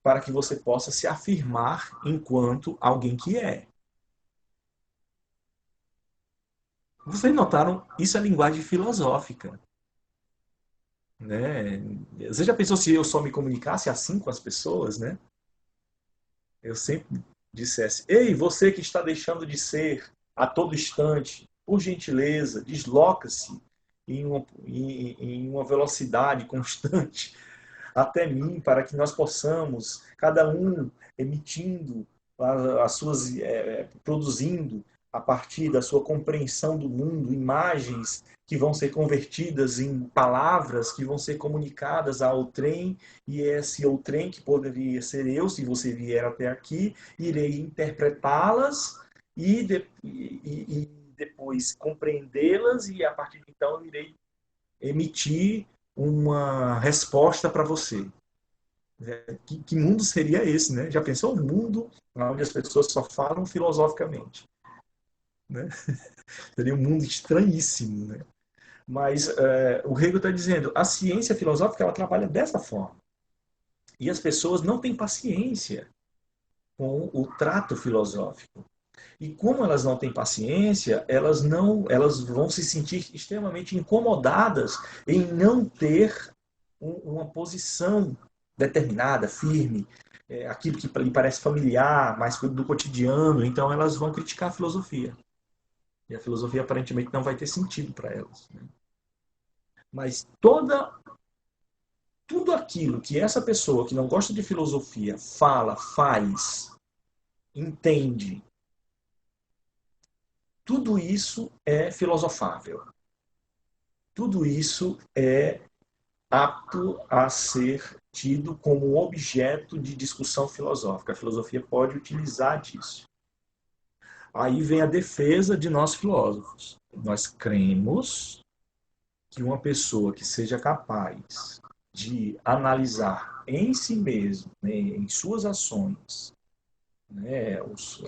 para que você possa se afirmar enquanto alguém que é. Vocês notaram? Isso é linguagem filosófica. Né? Você já pensou se eu só me comunicasse assim com as pessoas, né? Eu sempre dissesse, ei, você que está deixando de ser a todo instante, por gentileza, desloca-se em uma velocidade constante até mim, para que nós possamos, cada um emitindo as suas, produzindo a partir da sua compreensão do mundo, imagens que vão ser convertidas em palavras que vão ser comunicadas ao trem, e esse outrem que poderia ser eu, se você vier até aqui, irei interpretá-las e depois compreendê-las, e a partir de então eu irei emitir uma resposta para você. Que mundo seria esse, né? Já pensou um mundo onde as pessoas só falam filosoficamente? Né? Seria um mundo estranhíssimo, né? Mas o Hegel está dizendo, a ciência filosófica ela trabalha dessa forma. E as pessoas não têm paciência. com o trato filosófico. E como elas não têm paciência, elas vão se sentir extremamente incomodadas em não ter uma posição determinada, firme, aquilo que lhe parece familiar, mais do cotidiano. Então elas vão criticar a filosofia. E a filosofia aparentemente não vai ter sentido para elas. Né? Mas tudo aquilo que essa pessoa que não gosta de filosofia fala, faz, entende, tudo isso é filosofável. Tudo isso é apto a ser tido como objeto de discussão filosófica. A filosofia pode utilizar disso. Aí vem a defesa de nós filósofos. Nós cremos que uma pessoa que seja capaz de analisar em si mesmo, né, em suas ações, né,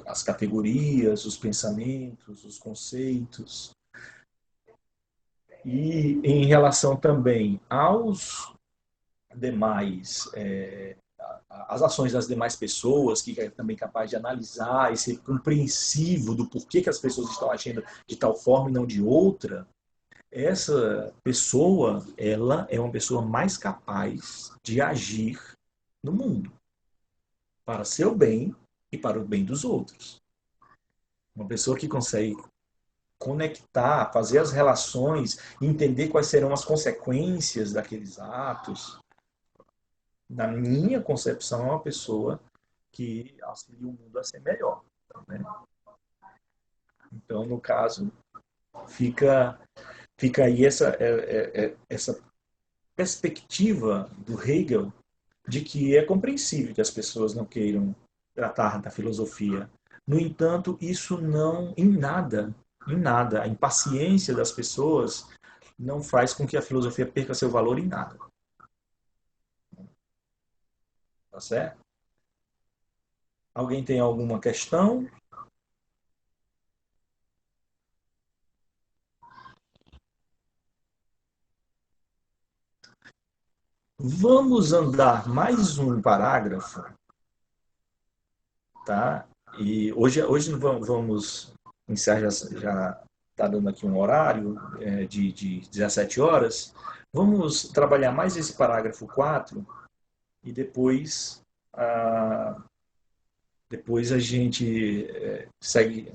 as categorias, os pensamentos, os conceitos, e em relação também aos demais, as ações das demais pessoas, que é também capaz de analisar e ser compreensivo do porquê que as pessoas estão agindo de tal forma e não de outra, essa pessoa, ela é uma pessoa mais capaz de agir no mundo, para seu bem e para o bem dos outros. Uma pessoa que consegue conectar, fazer as relações, entender quais serão as consequências daqueles atos, na minha concepção, é uma pessoa que auxilia o mundo a ser melhor. Né? Então, no caso, fica, fica aí essa perspectiva do Hegel de que é compreensível que as pessoas não queiram tratar da filosofia. No entanto, isso não, em nada, a impaciência das pessoas não faz com que a filosofia perca seu valor em nada. Tá certo? Alguém tem alguma questão? Vamos andar mais um parágrafo, tá? E hoje vamos encerrar, já está dando aqui um horário de 17 horas. Vamos trabalhar mais esse parágrafo 4 e depois a gente segue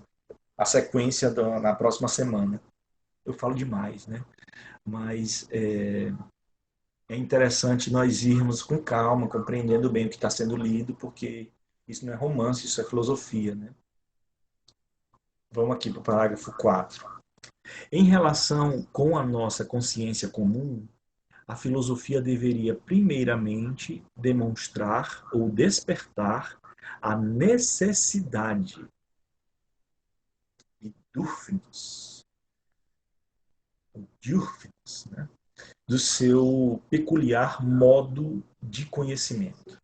a sequência na próxima semana. Eu falo demais, né? Mas é interessante nós irmos com calma, compreendendo bem o que está sendo lido, porque isso não é romance, isso é filosofia. Né? Vamos aqui para o parágrafo 4. Em relação com a nossa consciência comum, a filosofia deveria primeiramente demonstrar ou despertar a necessidade de Dürfnis, né? Do seu peculiar modo de conhecimento.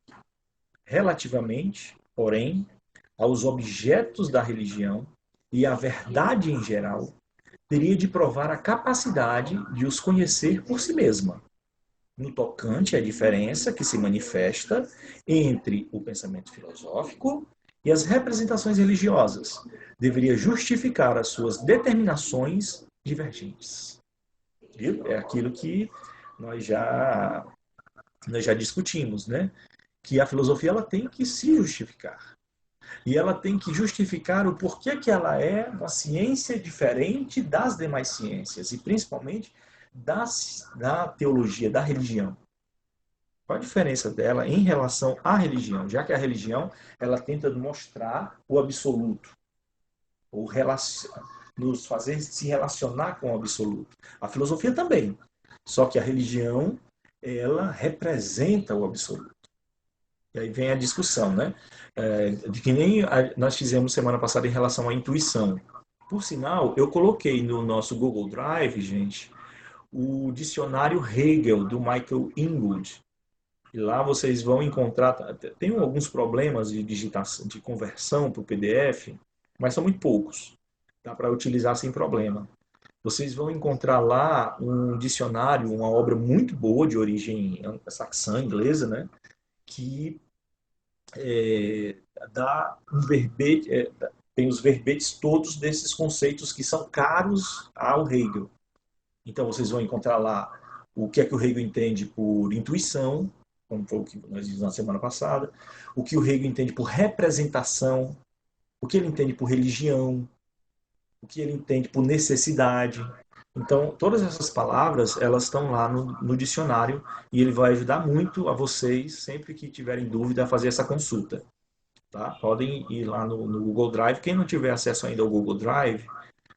Relativamente, porém, aos objetos da religião e à verdade em geral, teria de provar a capacidade de os conhecer por si mesma, no tocante à diferença que se manifesta entre o pensamento filosófico e as representações religiosas. Deveria justificar as suas determinações divergentes. Viu? É aquilo que nós já, nós já discutimos, né? Que a filosofia ela tem que se justificar. E ela tem que justificar o porquê que ela é uma ciência diferente das demais ciências, e principalmente da teologia, da religião. Qual a diferença dela em relação à religião? Já que a religião ela tenta mostrar o absoluto, ou nos fazer se relacionar com o absoluto. A filosofia também. Só que a religião ela representa o absoluto. E aí vem a discussão, né? De que nem nós fizemos semana passada em relação à intuição. Por sinal, eu coloquei no nosso Google Drive, gente, o dicionário Hegel, do Michael Ingold. E lá vocês vão encontrar. Tem alguns problemas de digitação, de conversão para o PDF, mas são muito poucos. Dá para utilizar sem problema. Vocês vão encontrar lá um dicionário, uma obra muito boa de origem saxã, inglesa, né? Que dá um verbete, tem os verbetes todos desses conceitos que são caros ao Hegel. Então vocês vão encontrar lá o que é que o Hegel entende por intuição, como foi o que nós vimos na semana passada, o que o Hegel entende por representação, o que ele entende por religião, o que ele entende por necessidade. Então, todas essas palavras, elas estão lá no dicionário e ele vai ajudar muito a vocês, sempre que tiverem dúvida, a fazer essa consulta. Tá? Podem ir lá no Google Drive. Quem não tiver acesso ainda ao Google Drive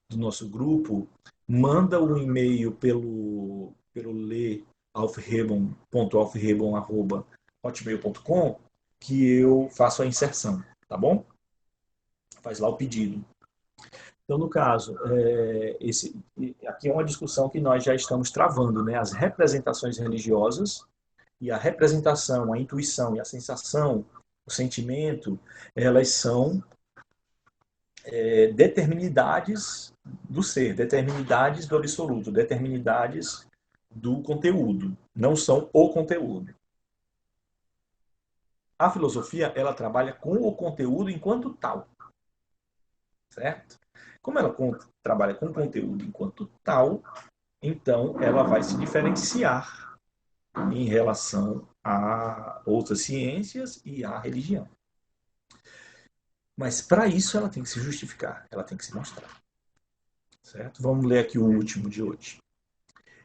do nosso grupo, manda um e-mail pelo lealfrebon.alfrebon@hotmail.com que eu faço a inserção, tá bom? Faz lá o pedido. Então, no caso, aqui é uma discussão que nós já estamos travando, né? As representações religiosas e a representação, a intuição e a sensação, o sentimento, elas são determinidades do ser, determinidades do absoluto, determinidades do conteúdo, não são o conteúdo. A filosofia, ela trabalha com o conteúdo enquanto tal, certo? Como ela trabalha com o conteúdo enquanto tal, então ela vai se diferenciar em relação a outras ciências e à religião. Mas para isso ela tem que se justificar, ela tem que se mostrar. Certo? Vamos ler aqui o último de hoje.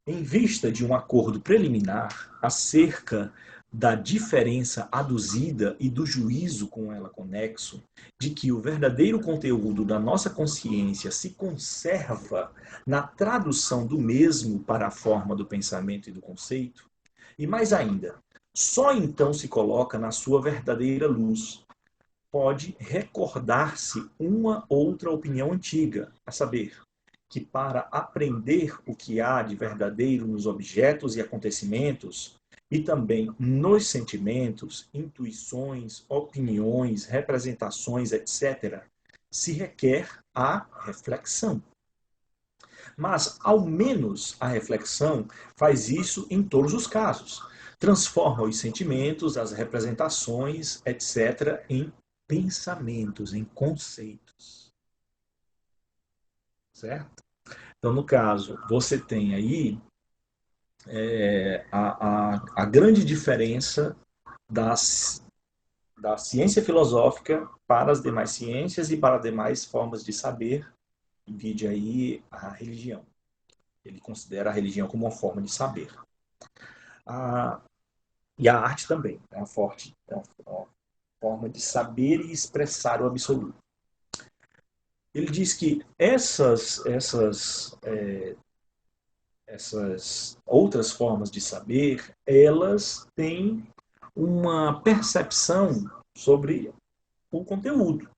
Em vista de um acordo preliminar acerca da diferença aduzida e do juízo com ela conexo, de que o verdadeiro conteúdo da nossa consciência se conserva na tradução do mesmo para a forma do pensamento e do conceito, e mais ainda, só então se coloca na sua verdadeira luz, pode recordar-se uma outra opinião antiga, a saber, que para aprender o que há de verdadeiro nos objetos e acontecimentos, e também nos sentimentos, intuições, opiniões, representações, etc., se requer a reflexão. Mas, ao menos, a reflexão faz isso em todos os casos. Transforma os sentimentos, as representações, etc., em pensamentos, em conceitos. Certo? Então, no caso, você tem aí a grande diferença da ciência filosófica para as demais ciências e para as demais formas de saber, vide aí a religião. Ele considera a religião como uma forma de saber. E a arte também é uma forma de saber e expressar o absoluto. Ele diz que essas outras formas de saber, elas têm uma percepção sobre o conteúdo,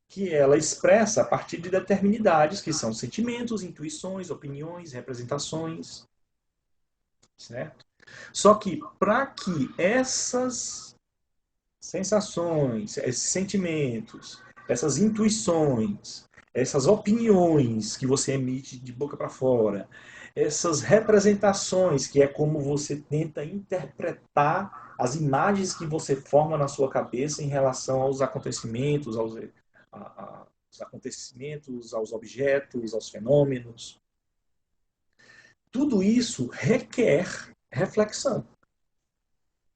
que ela expressa a partir de determinidades, que são sentimentos, intuições, opiniões, representações, certo? Só que para que essas sensações, esses sentimentos, essas intuições, essas opiniões que você emite de boca para fora, essas representações, que é como você tenta interpretar as imagens que você forma na sua cabeça em relação aos acontecimentos, aos objetos, aos fenômenos. Tudo isso requer reflexão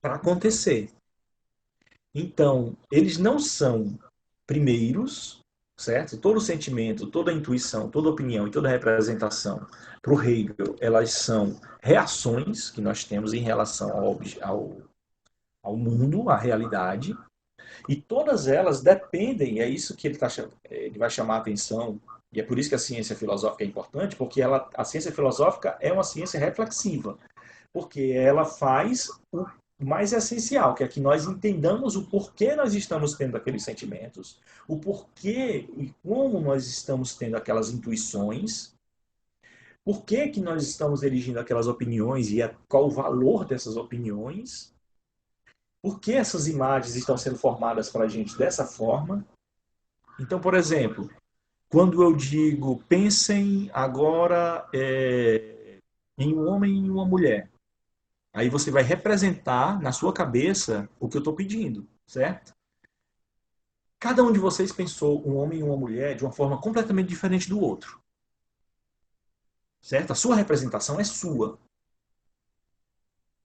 para acontecer. Então, eles não são primeiros, certo? Todo sentimento, toda intuição, toda opinião e toda representação para o Hegel, elas são reações que nós temos em relação ao mundo, à realidade, e todas elas dependem, é isso que ele vai chamar a atenção, e é por isso que a ciência filosófica é importante, porque a ciência filosófica é uma ciência reflexiva, porque ela faz o mais essencial, que é que nós entendamos o porquê nós estamos tendo aqueles sentimentos, o porquê e como nós estamos tendo aquelas intuições, por que nós estamos erigindo aquelas opiniões e qual o valor dessas opiniões, por que essas imagens estão sendo formadas para a gente dessa forma. Então, por exemplo, quando eu digo, pensem agora em um homem e uma mulher, aí você vai representar na sua cabeça o que eu estou pedindo. certo? Cada um de vocês pensou um homem e uma mulher de uma forma completamente diferente do outro, certo? A sua representação é sua.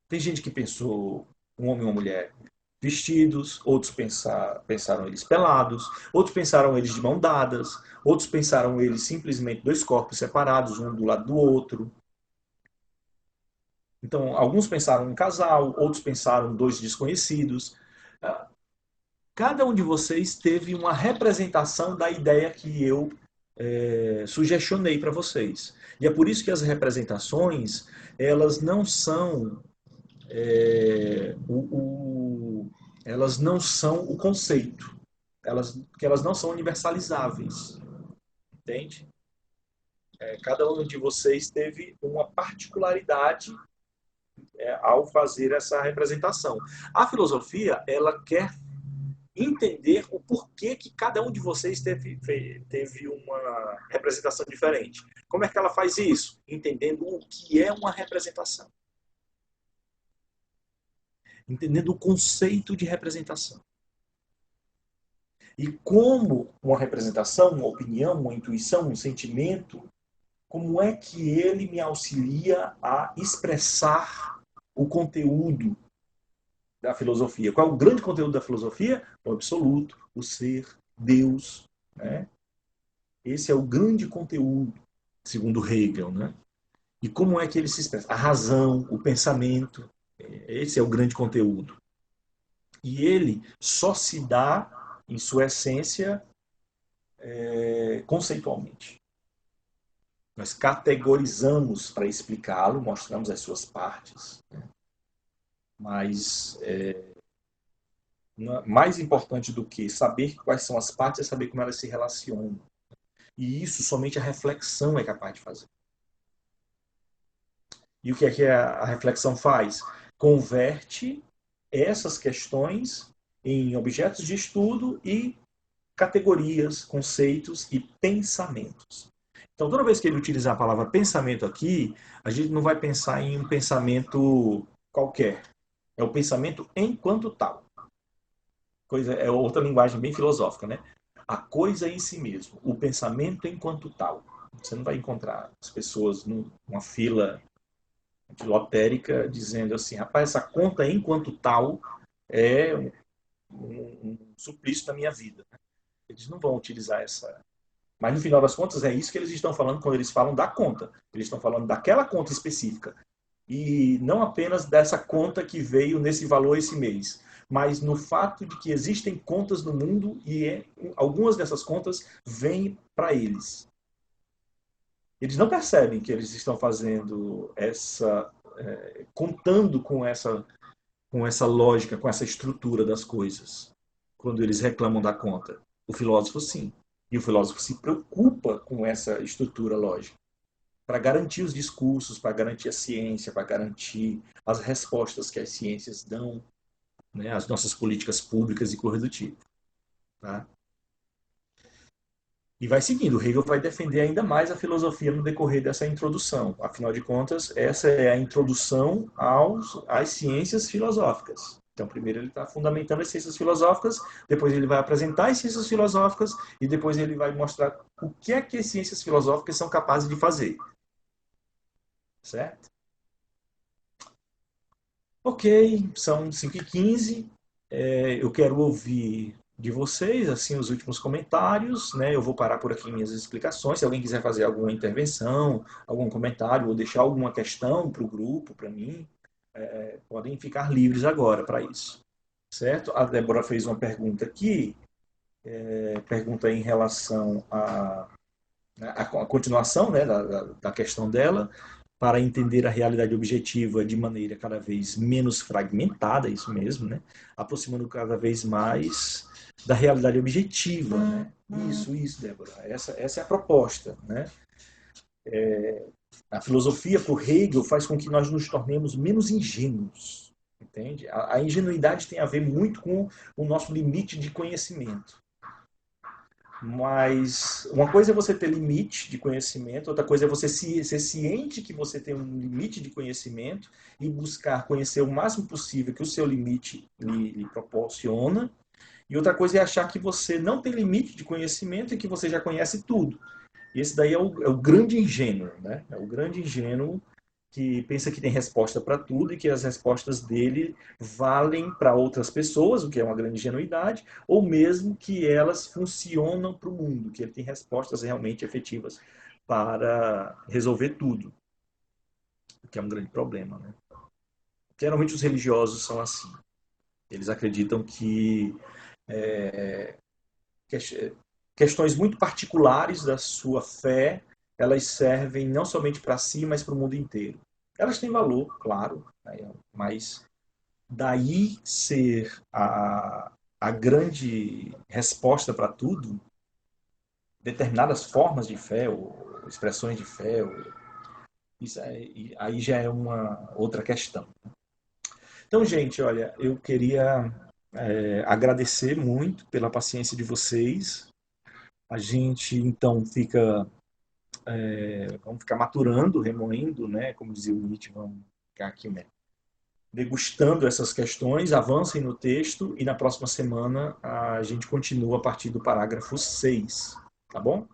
Tem gente que pensou um homem e uma mulher vestidos, outros pensaram eles pelados, outros pensaram eles de mão dadas, outros pensaram eles simplesmente dois corpos separados, um do lado do outro. Então, alguns pensaram um casal, outros pensaram dois desconhecidos. Cada um de vocês teve uma representação da ideia que eu sugestionei para vocês. E é por isso que as representações, elas não são elas não são o conceito, que elas não são universalizáveis, entende? Cada um de vocês teve uma particularidade ao fazer essa representação. A filosofia, ela quer entender o porquê que cada um de vocês teve uma representação diferente. Como é que ela faz isso? Entendendo o que é uma representação. Entendendo o conceito de representação. E como uma representação, uma opinião, uma intuição, um sentimento, como é que ele me auxilia a expressar o conteúdo da filosofia. Qual é o grande conteúdo da filosofia? O absoluto, o ser, Deus. Né? Esse é o grande conteúdo, segundo Hegel. Né? E como é que ele se expressa? A razão, o pensamento. Esse é o grande conteúdo. E ele só se dá, em sua essência, conceitualmente. Nós categorizamos para explicá-lo, mostramos as suas partes. Né? Mas mais importante do que saber quais são as partes é saber como elas se relacionam. E isso somente a reflexão é capaz de fazer. E o que é que a reflexão faz? Converte essas questões em objetos de estudo e categorias, conceitos e pensamentos. Então, toda vez que ele utilizar a palavra pensamento aqui, a gente não vai pensar em um pensamento qualquer. É o pensamento enquanto tal. É outra linguagem bem filosófica, né? A coisa em si mesmo, o pensamento enquanto tal. Você não vai encontrar as pessoas numa fila de lotérica dizendo assim, rapaz, essa conta enquanto tal é um suplício da minha vida. Eles não vão utilizar essa... Mas no final das contas é isso que eles estão falando quando eles falam da conta. Eles estão falando daquela conta específica. E não apenas dessa conta que veio nesse valor esse mês, mas no fato de que existem contas no mundo e algumas dessas contas vêm para eles. Eles não percebem que eles estão fazendo contando com essa lógica, com essa estrutura das coisas, quando eles reclamam da conta. O filósofo, sim. E o filósofo se preocupa com essa estrutura lógica para garantir os discursos, para garantir a ciência, para garantir as respostas que as ciências dão, né, as nossas políticas públicas e coisa do tipo. Tá? E vai seguindo. O Hegel vai defender ainda mais a filosofia no decorrer dessa introdução. Afinal de contas, essa é a introdução às ciências filosóficas. Então, primeiro ele está fundamentando as ciências filosóficas, depois ele vai apresentar as ciências filosóficas e depois ele vai mostrar o que é que as ciências filosóficas são capazes de fazer. Certo? Ok, são 5h15. Eu quero ouvir de vocês assim os últimos comentários, né? Eu vou parar por aqui minhas explicações. Se alguém quiser fazer alguma intervenção, algum comentário ou deixar alguma questão para o grupo, para mim, podem ficar livres agora para isso. Certo? A Débora fez uma pergunta aqui, pergunta em relação à continuação, né, da questão dela, para entender a realidade objetiva de maneira cada vez menos fragmentada, isso mesmo, né? Aproximando cada vez mais da realidade objetiva, né? Isso, Débora. Essa é a proposta, né? A filosofia, por Hegel, faz com que nós nos tornemos menos ingênuos, entende? A ingenuidade tem a ver muito com o nosso limite de conhecimento. Mas uma coisa é você ter limite de conhecimento, outra coisa é você ser ciente que você tem um limite de conhecimento e buscar conhecer o máximo possível que o seu limite lhe proporciona. E outra coisa é achar que você não tem limite de conhecimento e que você já conhece tudo. E esse daí é o grande ingênuo, né? É o grande ingênuo que pensa que tem resposta para tudo e que as respostas dele valem para outras pessoas, o que é uma grande ingenuidade, ou mesmo que elas funcionam para o mundo, que ele tem respostas realmente efetivas para resolver tudo, o que é um grande problema, né? Geralmente os religiosos são assim. Eles acreditam que questões muito particulares da sua fé, elas servem não somente para si, mas para o mundo inteiro. Elas têm valor, claro, né? Mas daí ser a grande resposta para tudo, determinadas formas de fé, ou expressões de fé, isso aí já é uma outra questão. Então, gente, olha, eu queria agradecer muito pela paciência de vocês. A gente, então, vamos ficar maturando, remoendo, né? Como dizia o Nietzsche, vamos ficar aqui, né? Degustando essas questões, avancem no texto e na próxima semana a gente continua a partir do parágrafo 6, tá bom?